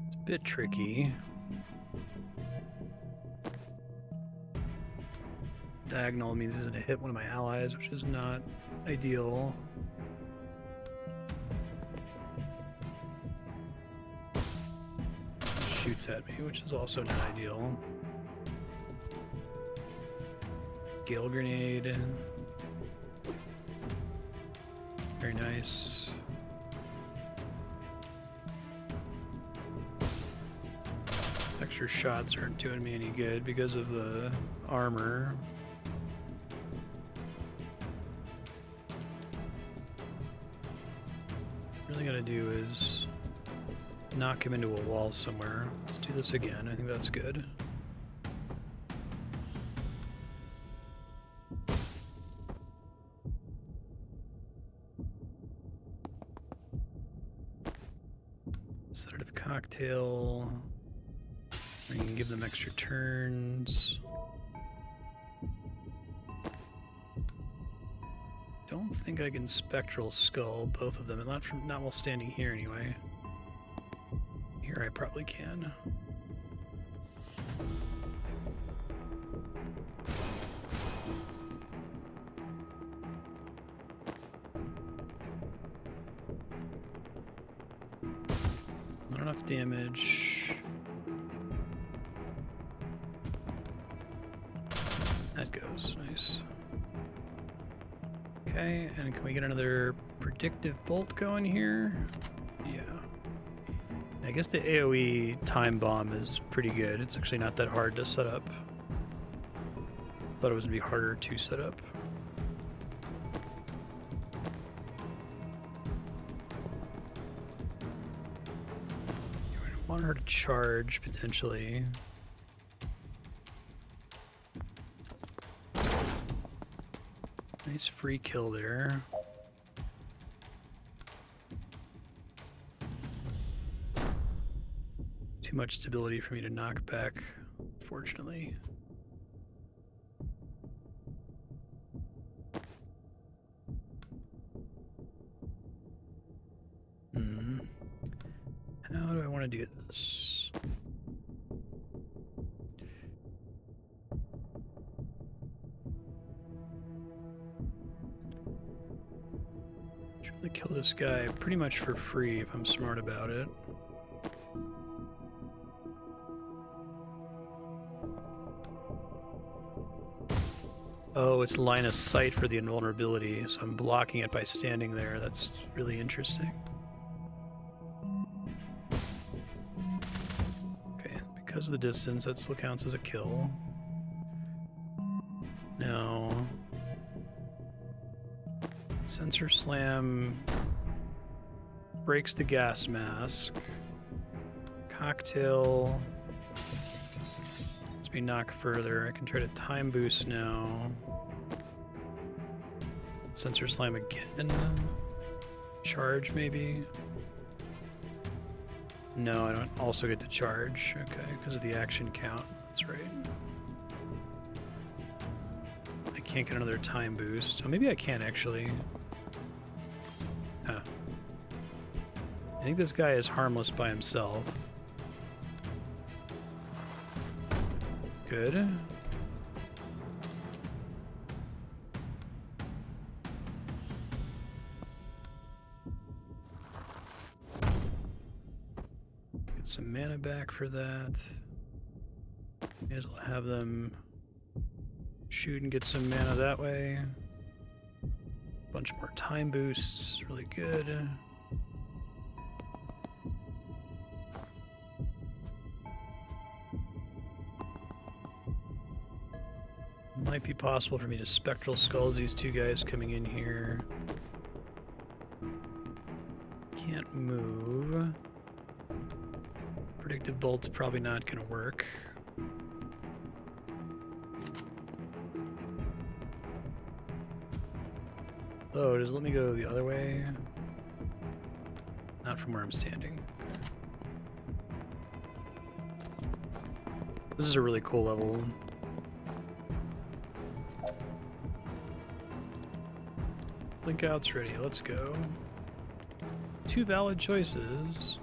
S1: It's a bit tricky. Diagonal means he's going to hit one of my allies, which is not ideal. Shoots at me, which is also not ideal. Gale grenade. Very nice. These extra shots aren't doing me any good because of the armor. What really gotta do is knock him into a wall somewhere. Let's do this again. I think that's good. Sedative cocktail. can give them extra turns. Don't think I can Spectral Skull both of them, not while standing here anyway. Here I probably can. Not enough damage. That goes, nice. Okay, and can we get another predictive bolt going here? Yeah. I guess the AoE time bomb is pretty good. It's actually not that hard to set up. Thought it was gonna be harder to set up. I want her to charge potentially. Nice free kill there. Too much stability for me to knock back, fortunately. How do I want to do this? Try to kill this guy pretty much for free if I'm smart about it. Oh, it's line of sight for the invulnerability, so I'm blocking it by standing there. That's really interesting. Okay, because of the distance, that still counts as a kill. Now, Sensor Slam breaks the gas mask. Cocktail lets me knock further. I can try to time boost now. Sensor Slam again. Charge maybe. No, I don't also get to charge. Okay, because of the action count. That's right. I can't get another time boost. Oh, maybe I can actually. Huh. I think this guy is harmless by himself. Good. Get some mana back for that. May as well have them shoot and get some mana that way. Bunch more time boosts, really good. Might be possible for me to Spectral Skulls these two guys coming in here. Can't move. Predictive Bolt's probably not going to work. Oh, does it let me go the other way? Not from where I'm standing. This is a really cool level. Blink out's ready, let's go. 2 valid choices.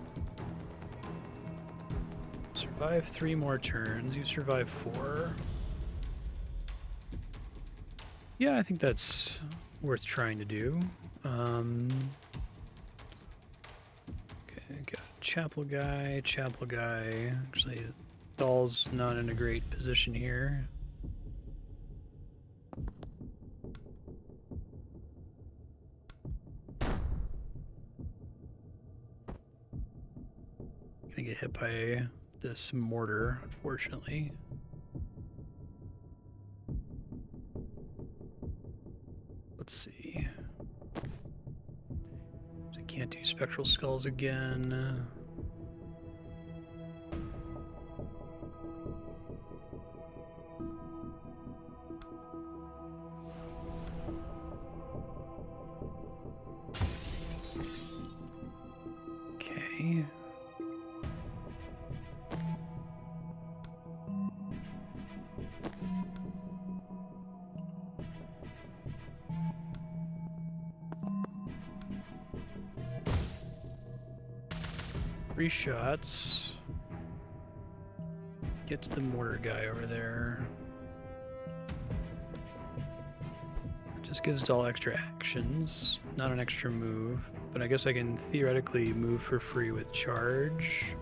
S1: Survive 3 more turns, you survive 4. Yeah, I think that's worth trying to do. Okay, got Chapel guy. Actually, Dall's not in a great position here. Gonna get hit by this mortar, unfortunately. Let's see. I can't do Spectral Skulls again. Okay. 3 shots. Get to the mortar guy over there. Just gives Dall extra actions, not an extra move, but I guess I can theoretically move for free with charge.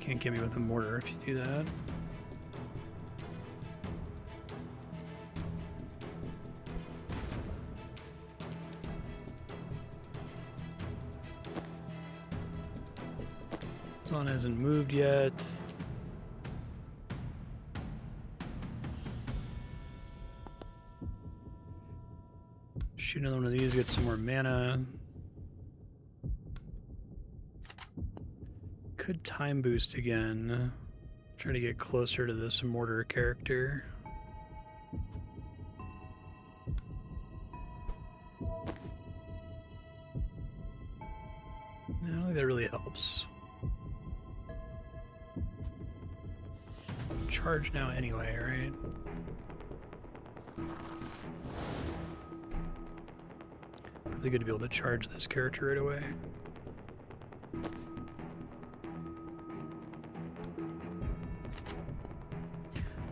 S1: Can't get me with a mortar if you do that. Zon hasn't moved yet. Shoot another one of these, get some more mana. Could time boost again. Try to get closer to this mortar character. I don't think that really helps. Charge now anyway, right? Probably good to be able to charge this character right away.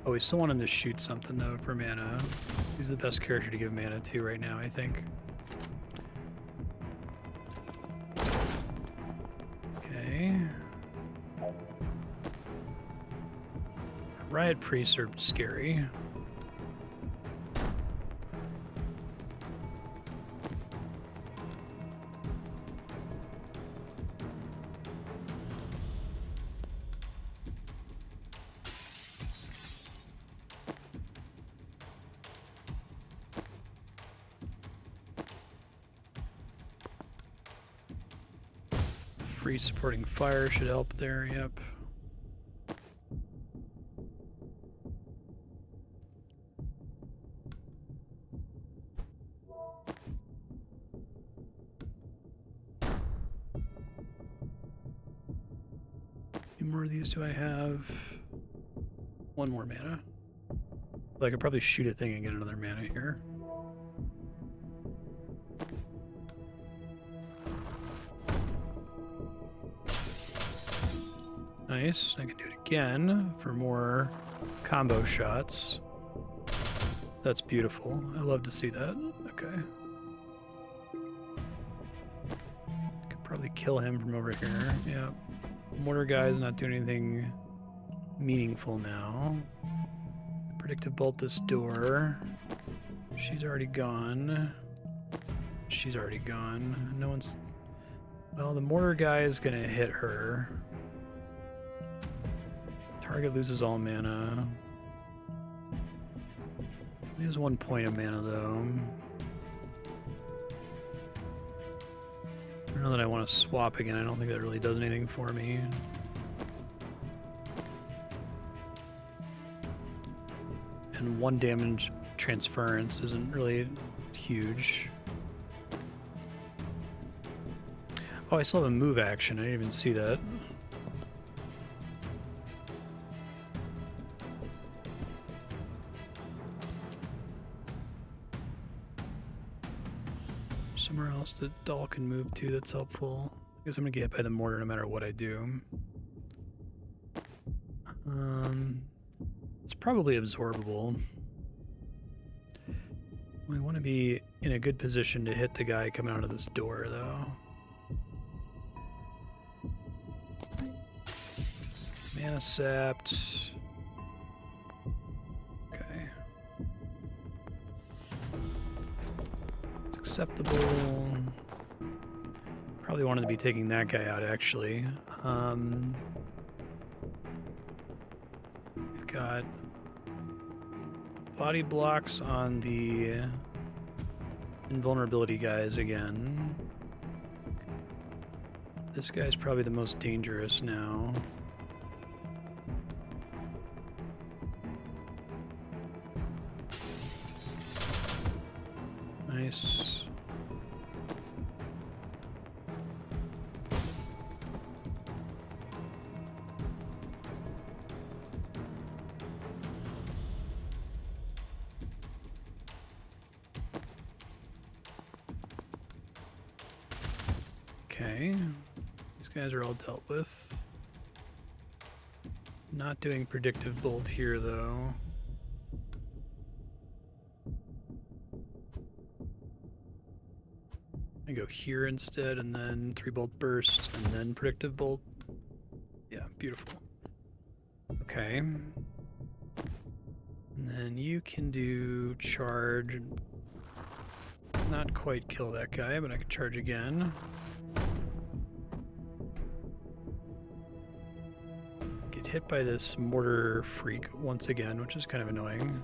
S1: Oh, we still want him to shoot something though for mana. He's the best character to give mana to right now, I think. Okay. Riot priests are scary. Free supporting fire should help there, yep. How many more of these do I have? 1 more mana. I could probably shoot a thing and get another mana here. Nice. I can do it again for more combo shots. That's beautiful. I love to see that. Okay. Could probably kill him from over here. Yeah. Mortar guy's not doing anything meaningful now. Predictive bolt this door. She's already gone. She's already gone. No one's... Well, the mortar guy is gonna hit her. Target loses all mana. He has 1 point of mana though. I don't know that I want to swap again. I don't think that really does anything for me. And 1 damage transference isn't really huge. Oh, I still have a move action. I didn't even see that. Somewhere else that Dall can move to that's helpful. I guess I'm gonna get hit by the mortar no matter what I do. It's probably absorbable. We want to be in a good position to hit the guy coming out of this door, though. Mana sapped. Okay. It's acceptable. Probably wanted to be taking that guy out, actually. We've got body blocks on the invulnerability guys again. This guy's probably the most dangerous now. Nice. Okay. These guys are all dealt with. Not doing predictive bolt here, though. I go here instead, and then 3-bolt burst, and then predictive bolt. Yeah, beautiful. Okay. And then you can do charge. Not quite kill that guy, but I can charge again. Get hit by this mortar freak once again, which is kind of annoying.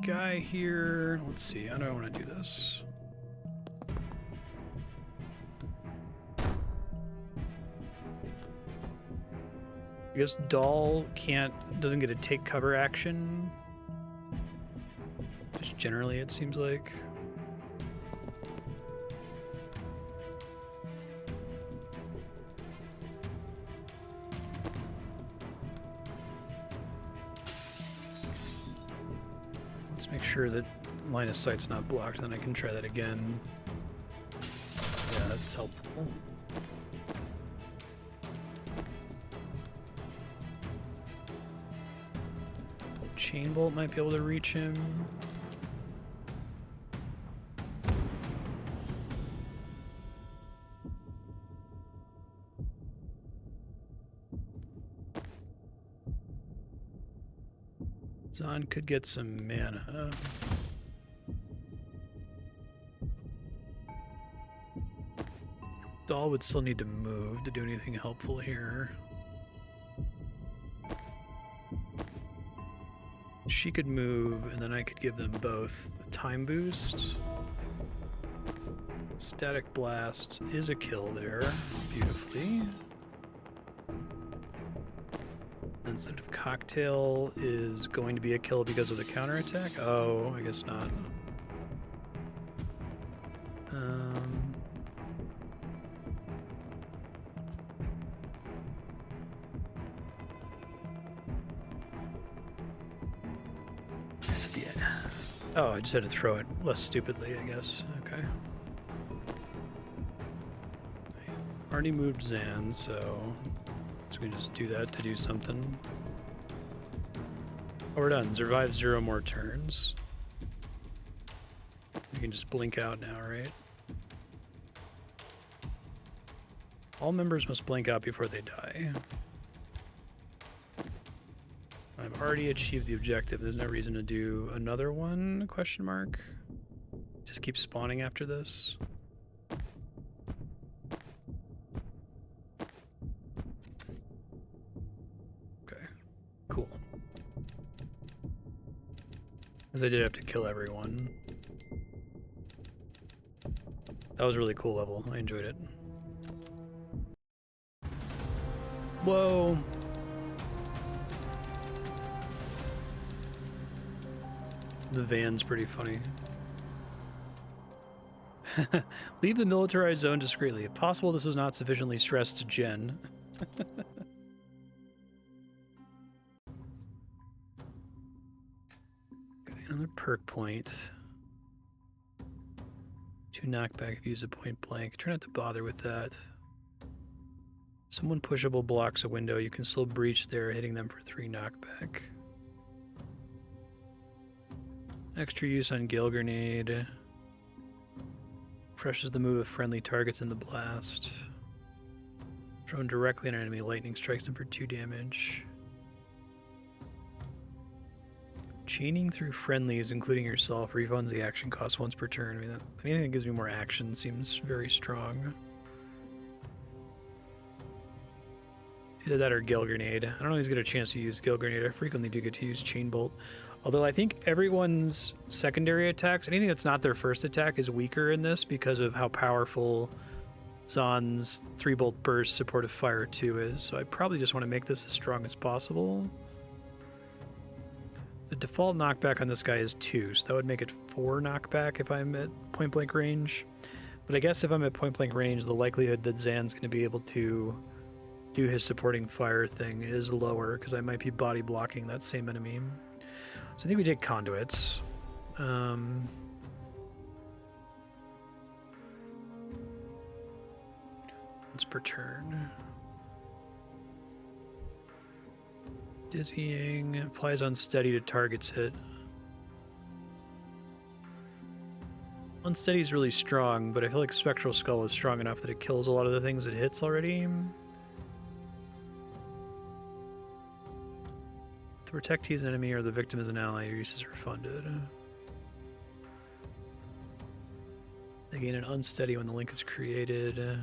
S1: Guy here. Let's see. How do I want to do this? I guess Dall doesn't get a take cover action. Just generally, it seems like. Make sure that line of sight's not blocked, then I can try that again. Yeah, that's helpful. Chain bolt might be able to reach him. Zahn could get some mana. Dall would still need to move to do anything helpful here. She could move, and then I could give them both a time boost. Static Blast is a kill there, beautifully. Instead of Cocktail is going to be a kill because of the counterattack? Oh, I guess not. Oh, I just had to throw it less stupidly, I guess. Okay. I already moved Zan, so we can just do that to do something. Oh, we're done. Survive 0 more turns. We can just blink out now, right? All members must blink out before they die. I've already achieved the objective. There's no reason to do another one, question mark. Just keep spawning after this. Okay, cool. Because I did have to kill everyone. That was a really cool level. I enjoyed it. Whoa. The van's pretty funny. Leave the militarized zone discreetly. If possible, this was not sufficiently stressed to Jen. Okay, another perk point. 2 knockback if you use a point blank. Try not to bother with that. Someone pushable blocks a window. You can still breach there, hitting them for 3 knockback. Extra use on Gale Grenade. Refreshes the move of friendly targets in the blast. Thrown directly at an enemy, lightning strikes them for 2 damage. Chaining through friendlies, including yourself, refunds the action cost once per turn. I mean, anything that gives me more action seems very strong. Either that or Gale Grenade. I don't always get a chance to use Gale Grenade. I frequently do get to use Chain Bolt. Although I think everyone's secondary attacks, anything that's not their first attack, is weaker in this because of how powerful Zahn's 3-bolt burst supportive fire 2 is. So I probably just want to make this as strong as possible. The default knockback on this guy is 2, so that would make it 4 knockback if I'm at point blank range. But I guess if I'm at point blank range, the likelihood that Zan's going to be able to do his supporting fire thing is lower, because I might be body blocking that same enemy. So I think we take conduits. Once per turn. Dizzying, applies unsteady to targets hit. Unsteady is really strong, but I feel like Spectral Skull is strong enough that it kills a lot of the things it hits already. To protect he's an enemy or the victim is an ally, your use is refunded. They gain an unsteady when the link is created.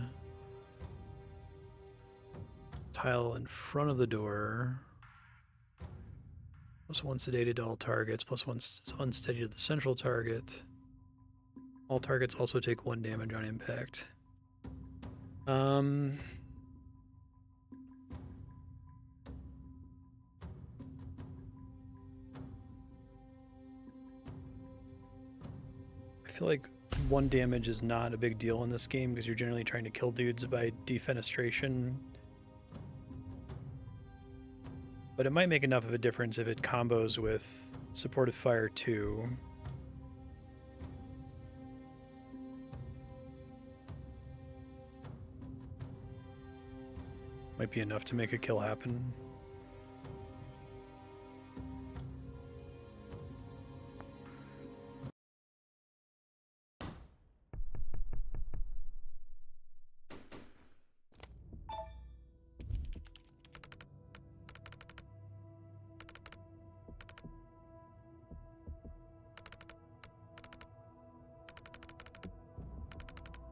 S1: Tile in front of the door. +1 sedated to all targets, +1 unsteady to the central target. All targets also take 1 damage on impact. I feel like 1 damage is not a big deal in this game because you're generally trying to kill dudes by defenestration. But it might make enough of a difference if it combos with supportive fire 2. Might be enough to make a kill happen.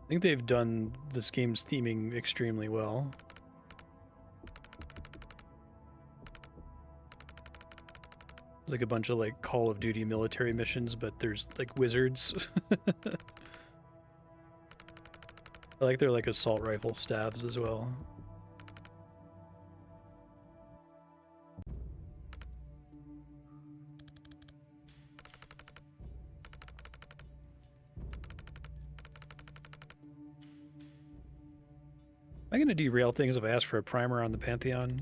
S1: I think they've done this game's theming extremely well. Like a bunch of like Call of Duty military missions, but there's like wizards. I like their like assault rifle stabs as well. Am I going to derail things if I ask for a primer on the Pantheon?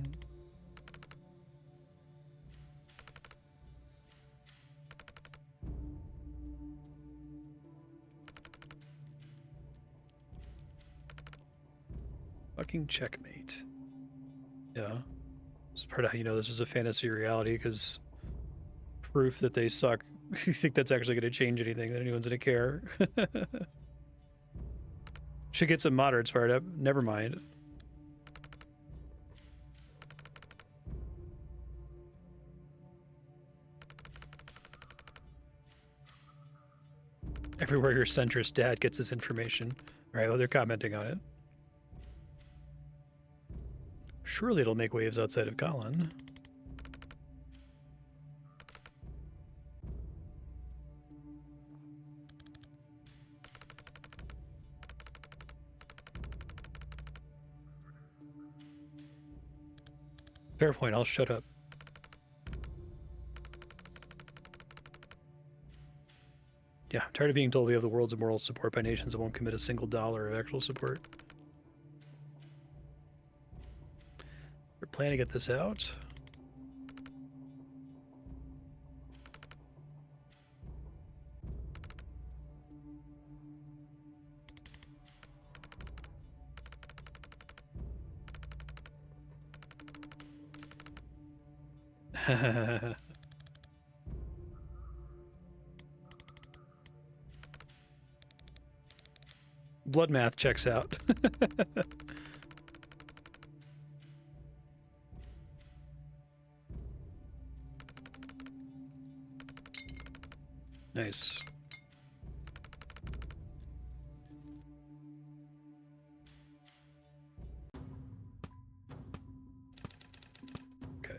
S1: Fucking checkmate. Yeah. It's part of how you know this is a fantasy reality, because proof that they suck. You think that's actually going to change anything, that anyone's going to care? Should get some moderates fired up. Never mind. Everywhere your centrist dad gets his information. Alright, well, they're commenting on it. Surely it'll make waves outside of Colin. Fair point, I'll shut up. Yeah, I'm tired of being told we have the world's moral support by nations that won't commit a single dollar of actual support. We're planning to get this out. Blood math checks out. Nice. Okay.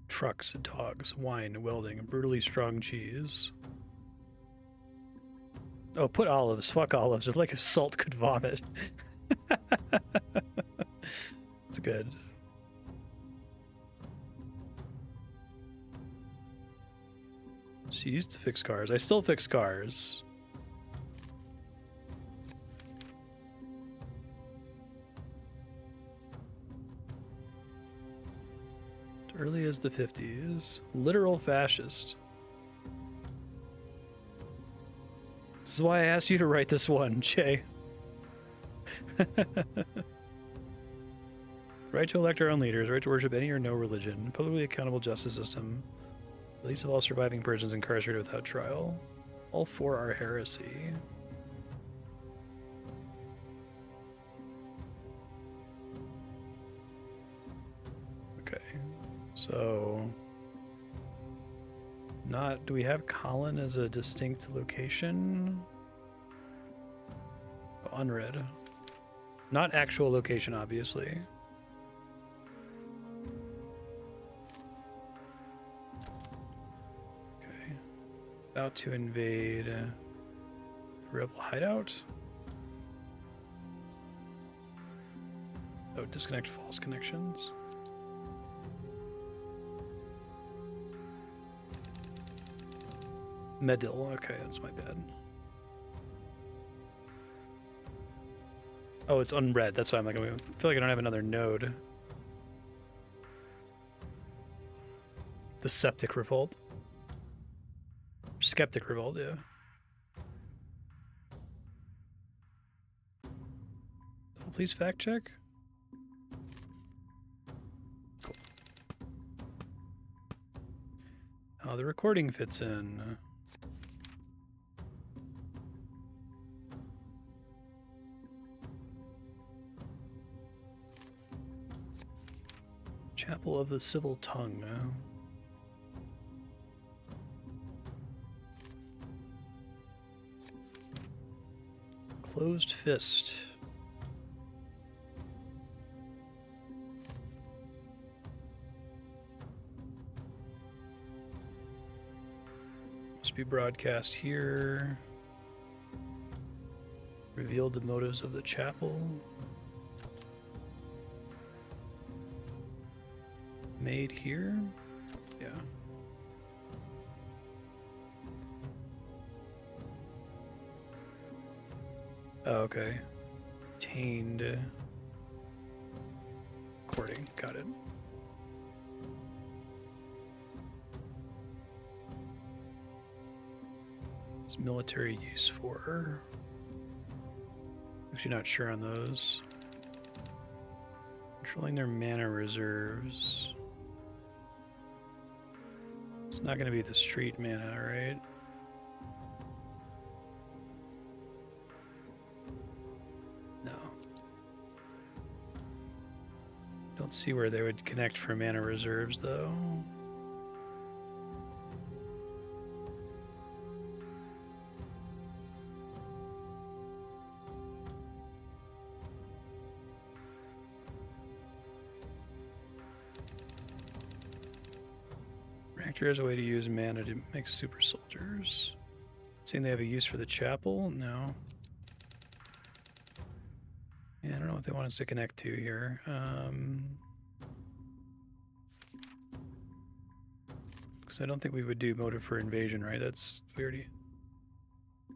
S1: Trucks, dogs, wine, welding, brutally strong cheese. Oh, put olives. Fuck olives. It's like if salt could vomit. That's good. She used to fix cars. I still fix cars. As early as the 50s. Literal fascist. This is why I asked you to write this one, Jay. Right to elect our own leaders, right to worship any or no religion, publicly accountable justice system, release of all surviving persons incarcerated without trial. All for our heresy. Okay, so not, do we have Colin as a distinct location? Oh, unread. Not actual location, obviously. Okay. About to invade rebel hideout. Oh, disconnect false connections. Medill, okay, that's my bad. Oh, it's unread. That's why I'm like, I feel like I don't have another node. The Septic Revolt. Skeptic Revolt, yeah. Oh, please fact check. Cool. Oh, the recording fits in. Chapel of the Civil Tongue. Closed Fist. Must be broadcast here. Revealed the motives of the chapel. Made here? Yeah. Oh, okay. Obtained recording. Got it. It's military use for. Actually, not sure on those. Controlling their mana reserves. It's not going to be the street mana, right? No. Don't see where they would connect for mana reserves, though. Reactor has a way to use mana to make super soldiers. Seeing they have a use for the chapel? No. Yeah, I don't know what they want us to connect to here. Because I don't think we would do motive for invasion, right? That's, we already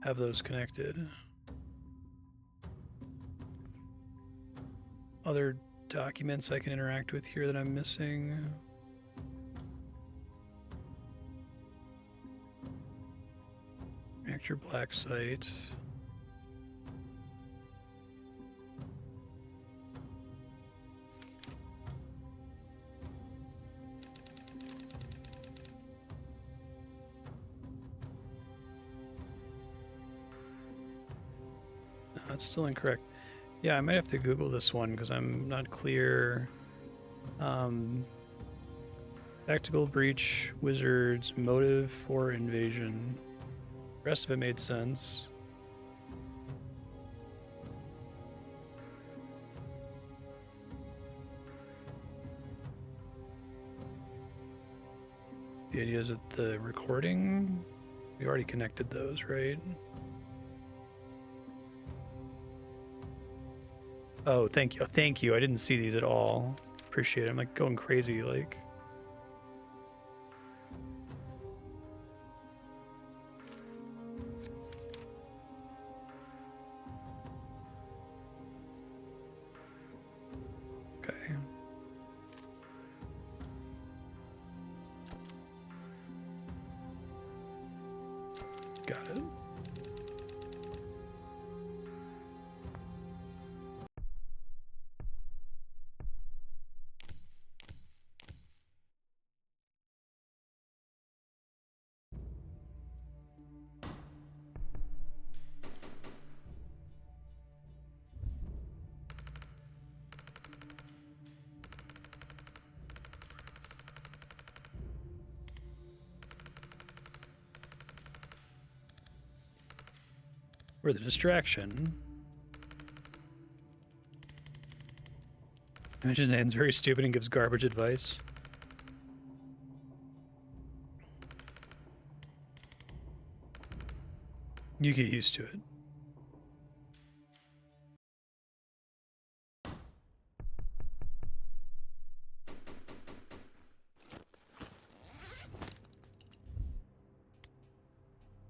S1: have those connected. Other documents I can interact with here that I'm missing. Reactor black site. No, that's still incorrect. Yeah, I might have to Google this one because I'm not clear. Tactical breach, wizards, motive for invasion. The rest of it made sense. The idea is that the recording, we already connected those, right? Oh, thank you. Thank you. I didn't see these at all. Appreciate it. I'm like going crazy, like. Okay. Got it. We're the distraction. Imagine Zan's very stupid and gives garbage advice. You get used to it.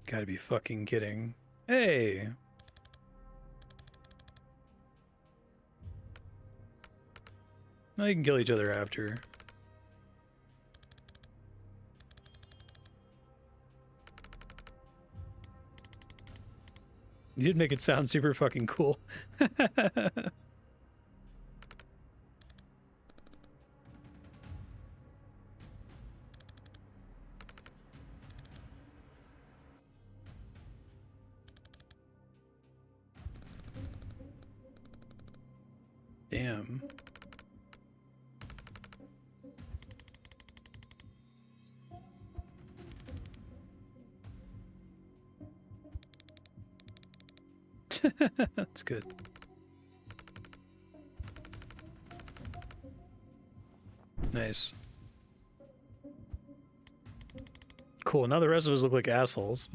S1: Gotta be fucking kidding. Hey! No, you can kill each other after. You did make it sound super fucking cool. Damn. That's good. Nice. Cool, now the rest of us look like assholes.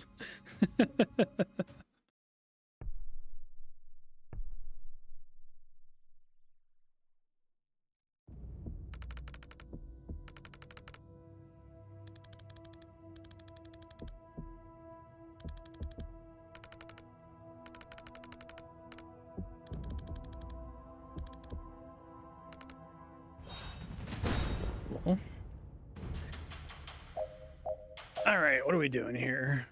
S1: Cool. All right, what are we doing here?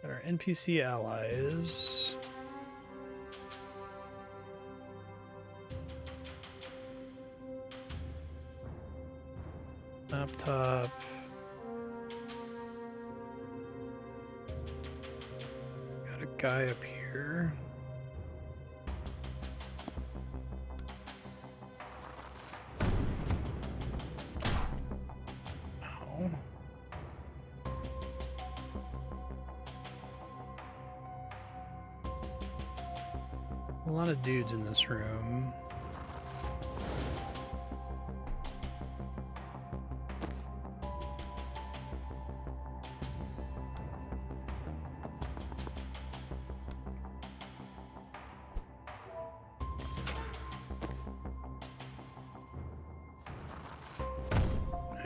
S1: Got our NPC allies. Up top. Got a guy up here. Ow. A lot of dudes in this room.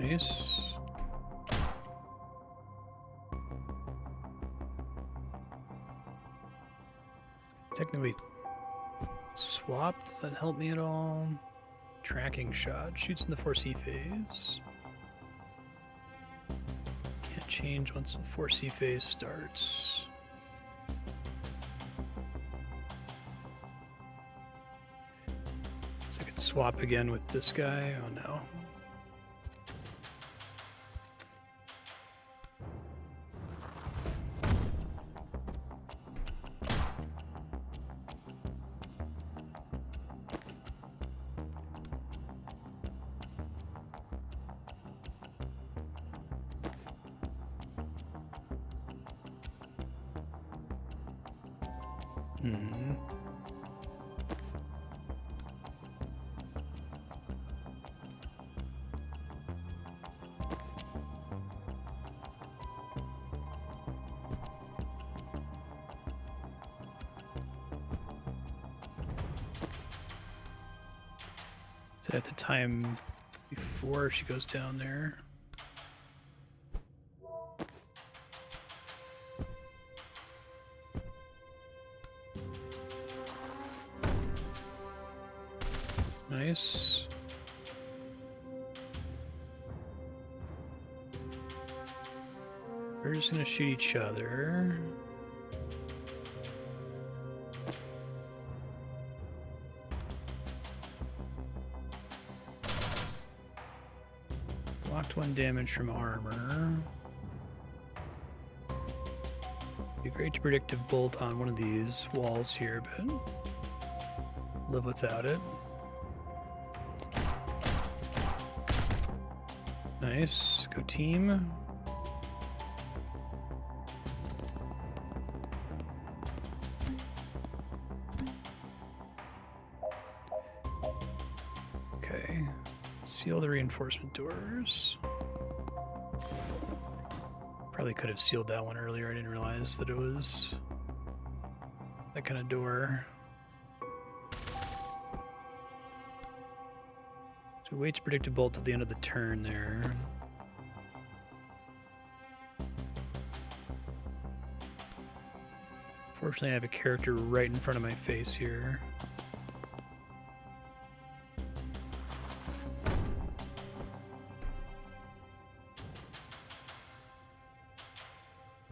S1: Nice. Technically swapped. Does that help me at all? Tracking shot. Shoots in the 4C phase. Can't change once the 4C phase starts. So I could swap again with this guy. Oh no. Hmm. So I have to time before she goes down there. Nice. We're just gonna shoot each other. Blocked 1 damage from armor. Be great to predictive bolt on one of these walls here, but live without it. Nice. Go team. Okay. Seal the reinforcement doors. Probably could have sealed that one earlier. I didn't realize that it was that kind of door. So wait to predict a bolt at the end of the turn there. Fortunately, I have a character right in front of my face here.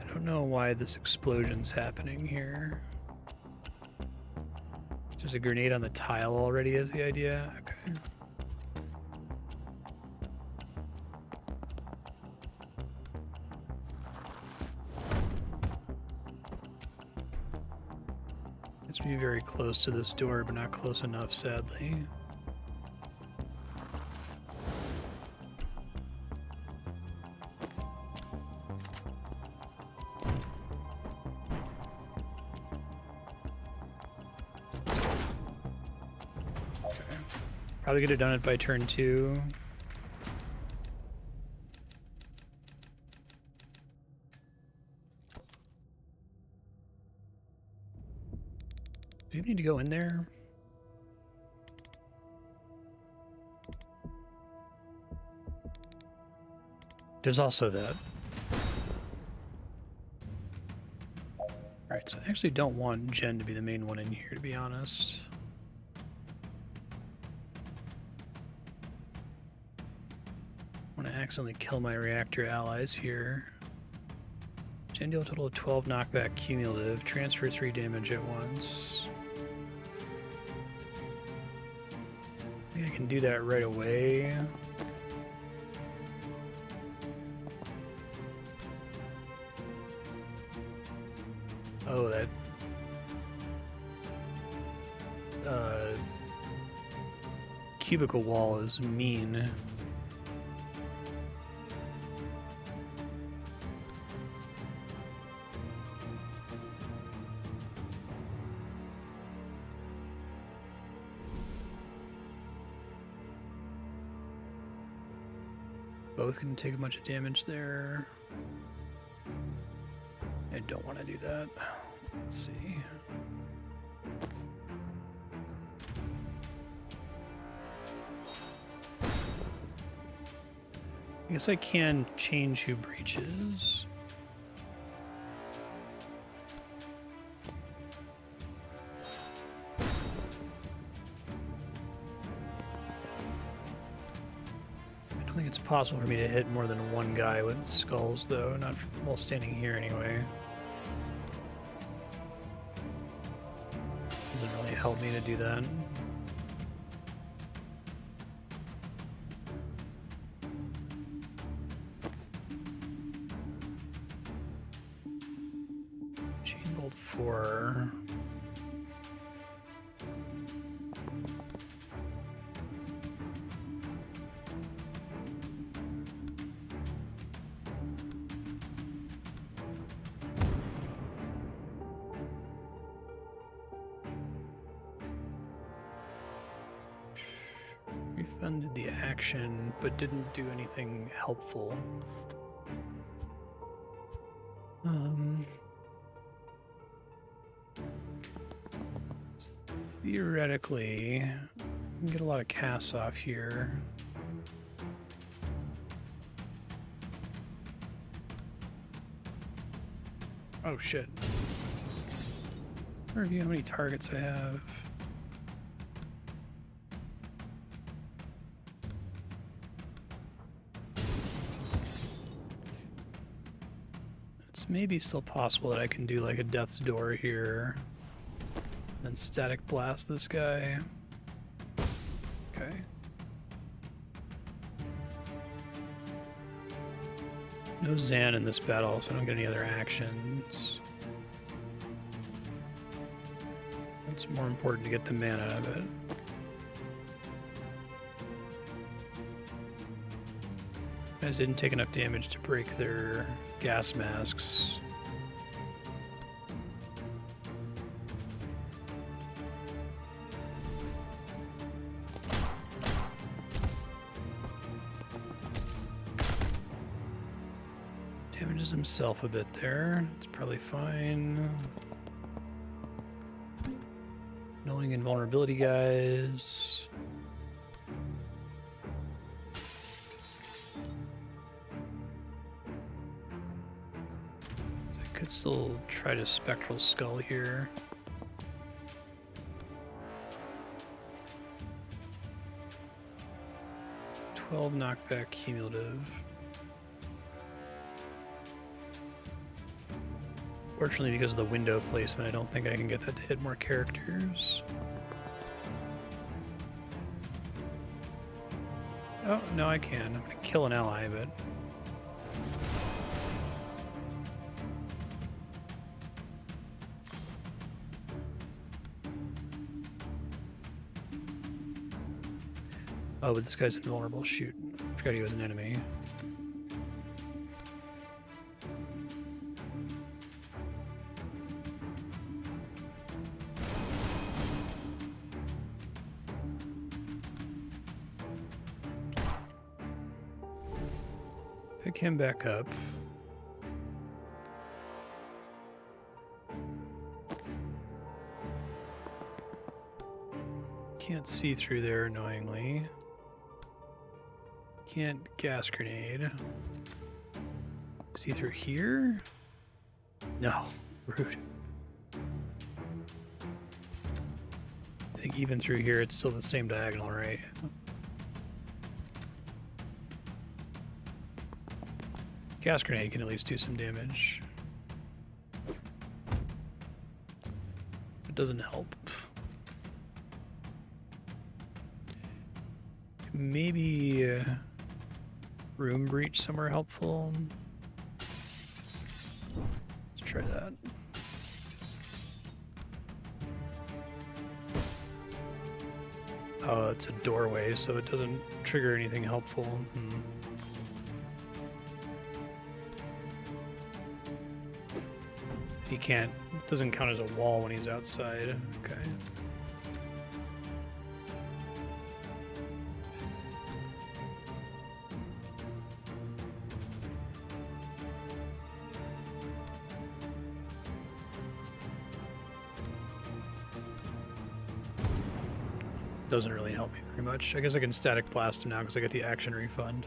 S1: I don't know why this explosion's happening here. There's a grenade on the tile already is the idea? Okay. It's be very close to this door, but not close enough, sadly. Okay. Probably could have done it by turn 2. Do you need to go in there? There's also that. Alright, so I actually don't want Jen to be the main one in here, to be honest. I want to accidentally kill my reactor allies here. Jen deal a total of 12 knockback cumulative. Transfer 3 damage at once. I think I can do that right away. Oh, that... cubicle wall is mean. Both can take a bunch of damage there. I don't want to do that. Let's see. I guess I can change who breaches. I don't think it's possible for me to hit more than one guy with skulls, though, not while standing here anyway. Doesn't really help me to do that. Chain bolt 4. Refunded the action, but didn't do anything helpful. Theoretically, Get a lot of casts off here. Oh shit. Review how many targets I have. It's maybe still possible that I can do like a death's door here. Then static blast this guy. Okay. No Zan in this battle, so I don't get any other actions. It's more important to get the mana out of it. Guys didn't take enough damage to break their gas masks. Damages himself a bit there. It's probably fine. Knowing invulnerability, guys. I could still try to Spectral Skull here. $12 knockback cumulative. Fortunately, because of the window placement, I don't think I can get that to hit more characters. Oh, no, I can. I'm going to kill an ally, but... Oh, but this guy's invulnerable. Shoot. I forgot he was an enemy. Pick him back up. Can't see through there, annoyingly. Can't gas grenade. See through here? No. Rude. I think even through here, it's still the same diagonal, right? Gas grenade can at least do some damage. It doesn't help. Maybe room breach somewhere helpful. Let's try that. Oh, it's a doorway, so it doesn't trigger anything helpful. He can't, it doesn't count as a wall when he's outside. Okay. Doesn't really help me very much. I guess I can static blast him now because I get the action refund.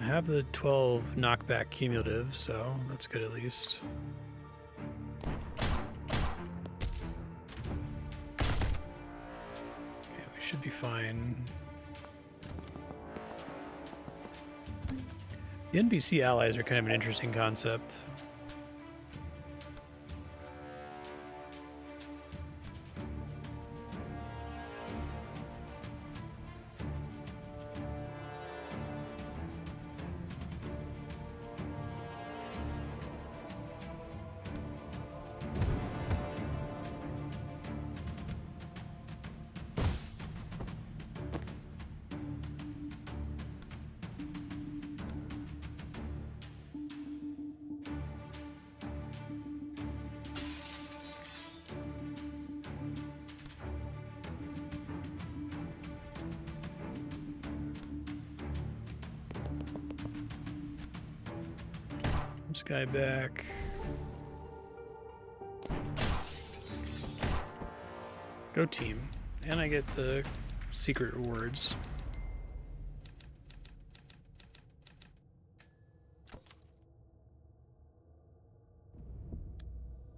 S1: I have the 12 knockback cumulative, so that's good at least. Okay, we should be fine. The NPC allies are kind of an interesting concept. This guy back. Go team. And I get the secret rewards.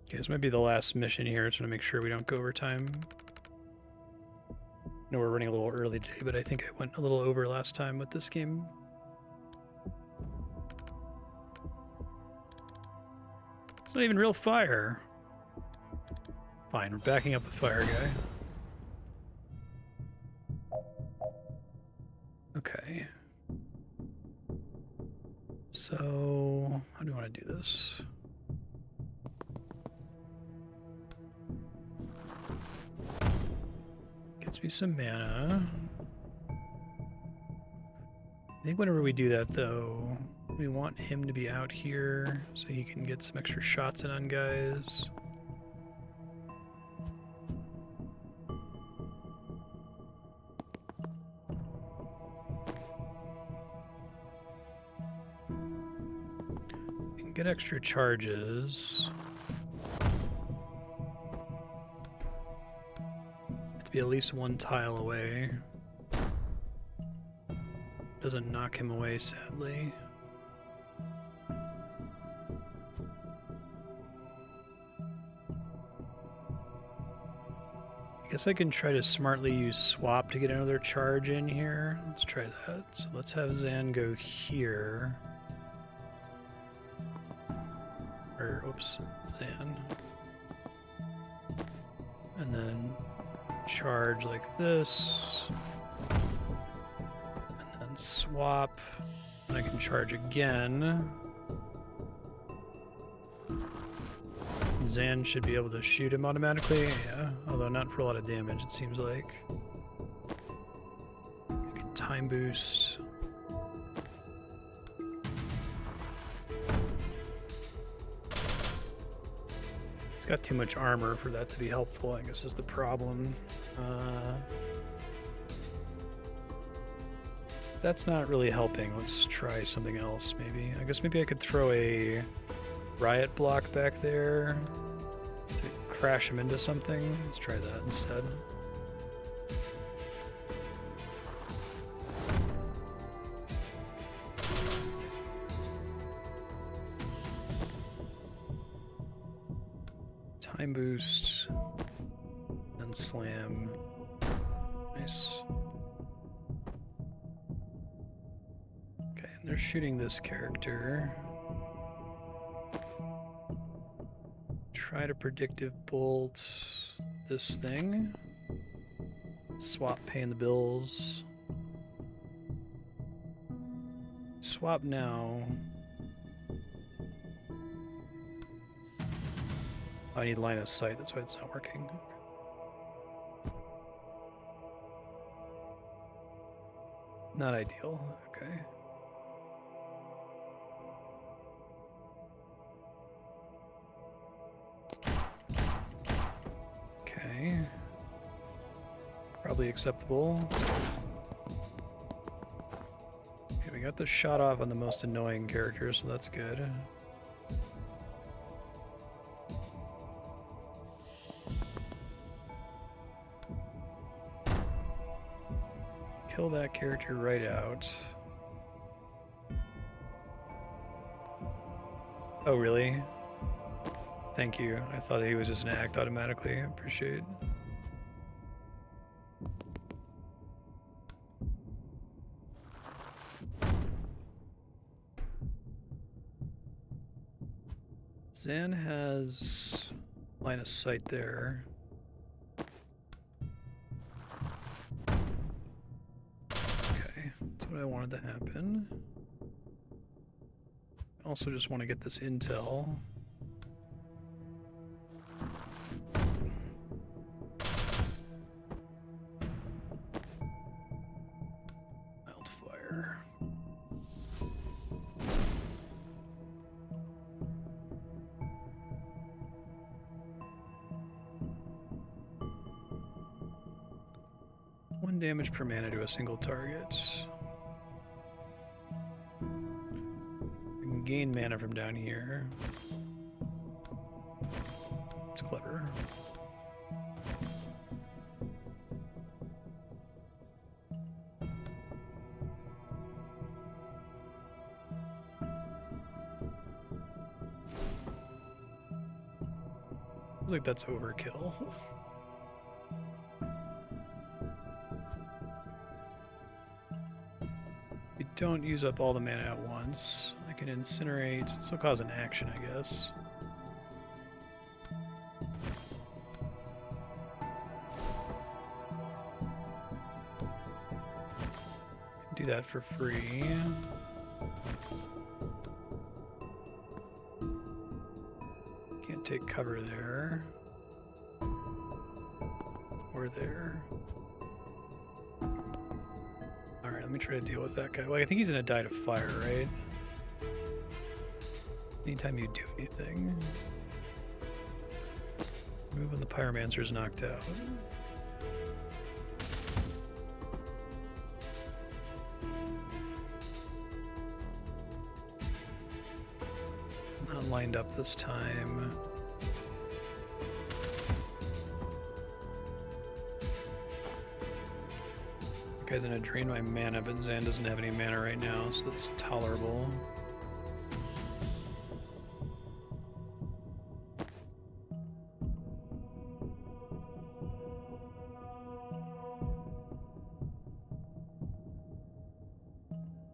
S1: Okay, this might be the last mission here, so to make sure we don't go over time. I know we're running a little early today, but I think I went a little over last time with this game. It's not even real fire. Fine, we're backing up the fire guy. Okay. So, how do I want to do this? Gets me some mana. I think whenever we do that, though, we want him to be out here so he can get some extra shots in on guys. We can get extra charges. Have to be at least one tile away. Doesn't knock him away, sadly. I guess I can try to smartly use swap to get another charge in here. Let's try that. So let's have Zan go here. Or, oops, Zan. And then charge like this. And then swap. And I can charge again. Zan should be able to shoot him automatically, yeah. Although not for a lot of damage, it seems like. Time boost. It's got too much armor for that to be helpful, I guess is the problem. That's not really helping. Let's try something else, maybe. I guess maybe I could throw a riot block back there to crash him into something. Let's try that instead. Time boost and slam. Nice. Okay, and they're shooting this character. Try to predictive bolt this thing. Swap paying the bills. Swap now. I need line of sight, that's why it's not working. Not ideal, okay. Okay. Probably acceptable. Okay, we got the shot off on the most annoying character, so that's good. Kill that character right out. Oh, really? Thank you. I thought he was just an act automatically. I appreciate it. Zan has line of sight there. Okay, that's what I wanted to happen. I also just want to get this intel. Wildfire. One damage per mana to a single target. We can gain mana from down here. It's clever. like that's overkill. You don't use up all the mana at once. I can incinerate, still cause an action, I guess. Do that for free. Can't take cover there. Or there. Alright, let me try to deal with that guy. Well, I think he's gonna die to fire, right? Anytime you do anything. Move when the Pyromancer is knocked out. Not lined up this time. Guy's gonna drain my mana, but Zan doesn't have any mana right now, so that's tolerable.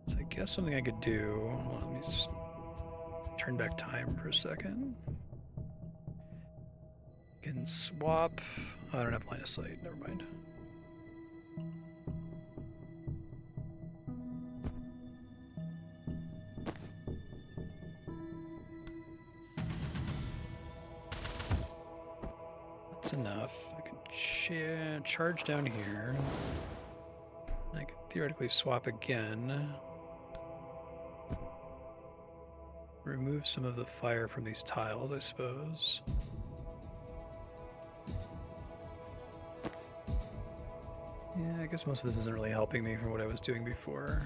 S1: So I guess something I could do. Well, let me just turn back time for a second. Can swap. Oh, I don't have line of sight. Never mind. Enough. I can charge down here. I can theoretically swap again. Remove some of the fire from these tiles, I suppose. Yeah, I guess most of this isn't really helping me from what I was doing before.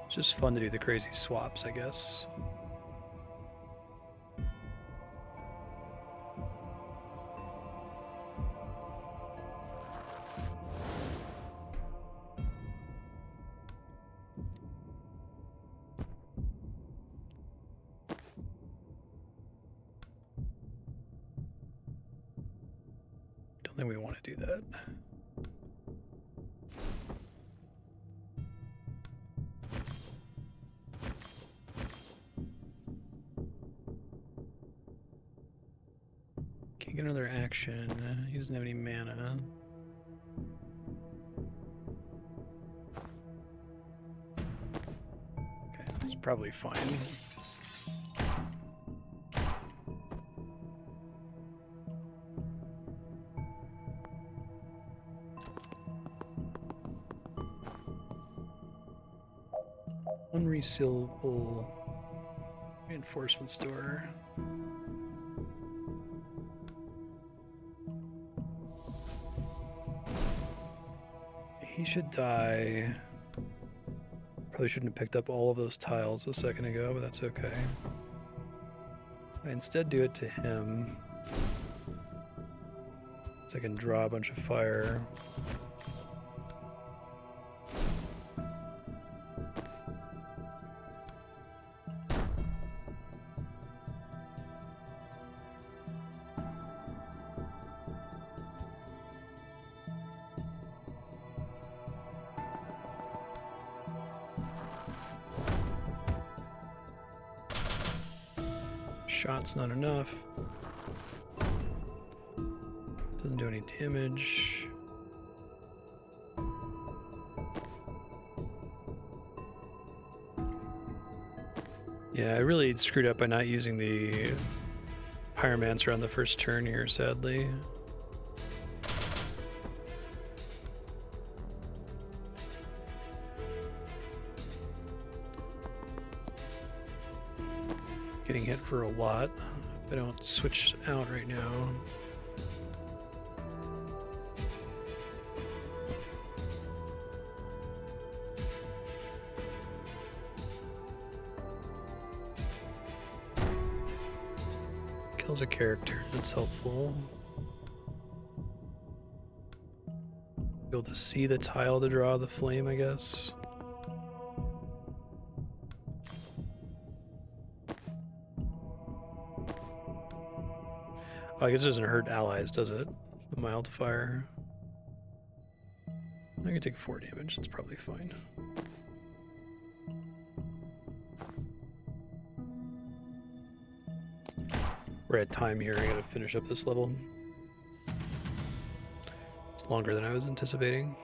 S1: It's just fun to do the crazy swaps, I guess. Don't think we want to do that. Can't get another action. He doesn't have any mana. Okay, that's probably fine. Unresealable reinforcement store. He should die. Probably shouldn't have picked up all of those tiles a second ago, but that's okay. I instead do it to him, so I can draw a bunch of fire. Shot's not enough. Doesn't do any damage. Yeah, I really screwed up by not using the Pyromancer on the first turn here, sadly. Getting hit for a lot if I don't switch out right now. Kills a character, that's helpful. Be able to see the tile to draw the flame, I guess. Oh, I guess it doesn't hurt allies, does it? The mild fire. I can take 4 damage, that's probably fine. We're at time here, I gotta finish up this level. It's longer than I was anticipating.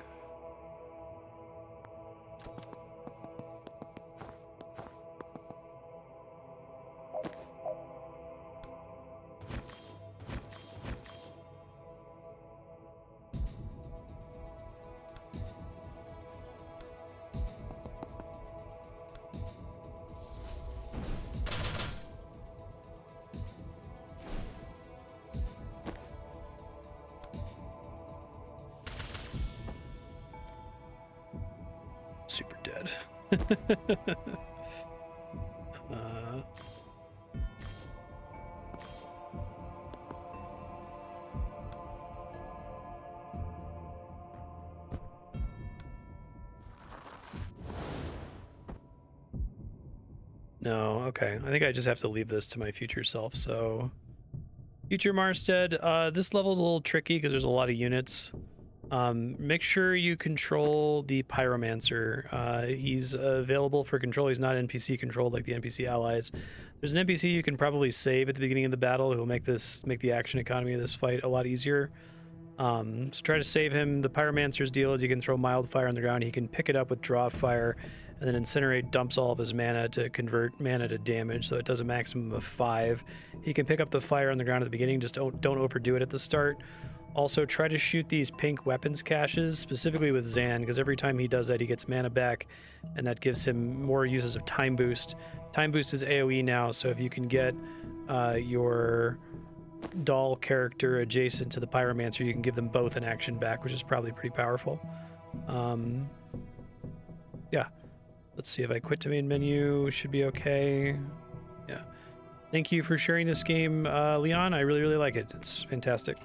S1: Super dead. No, okay. I think I just have to leave this to my future self, so... Future Marstead, this level's a little tricky because there's a lot of units. Make sure you control the Pyromancer. He's available for control. He's not NPC controlled like the NPC allies. There's an NPC you can probably save at the beginning of the battle who will make the action economy of this fight a lot easier. So try to save him. The Pyromancer's deal is you can throw mild fire on the ground. He can pick it up with draw fire, and then Incinerate dumps all of his mana to convert mana to damage, so it does a maximum of 5. He can pick up the fire on the ground at the beginning, just don't overdo it at the start. Also, try to shoot these pink weapons caches, specifically with Zan, because every time he does that, he gets mana back, and that gives him more uses of Time Boost. Time Boost is AoE now, so if you can get your Dall character adjacent to the Pyromancer, you can give them both an action back, which is probably pretty powerful. Yeah. Let's see if I quit to main menu. Should be okay. Yeah. Thank you for sharing this game, Leon. I really, really like it. It's fantastic.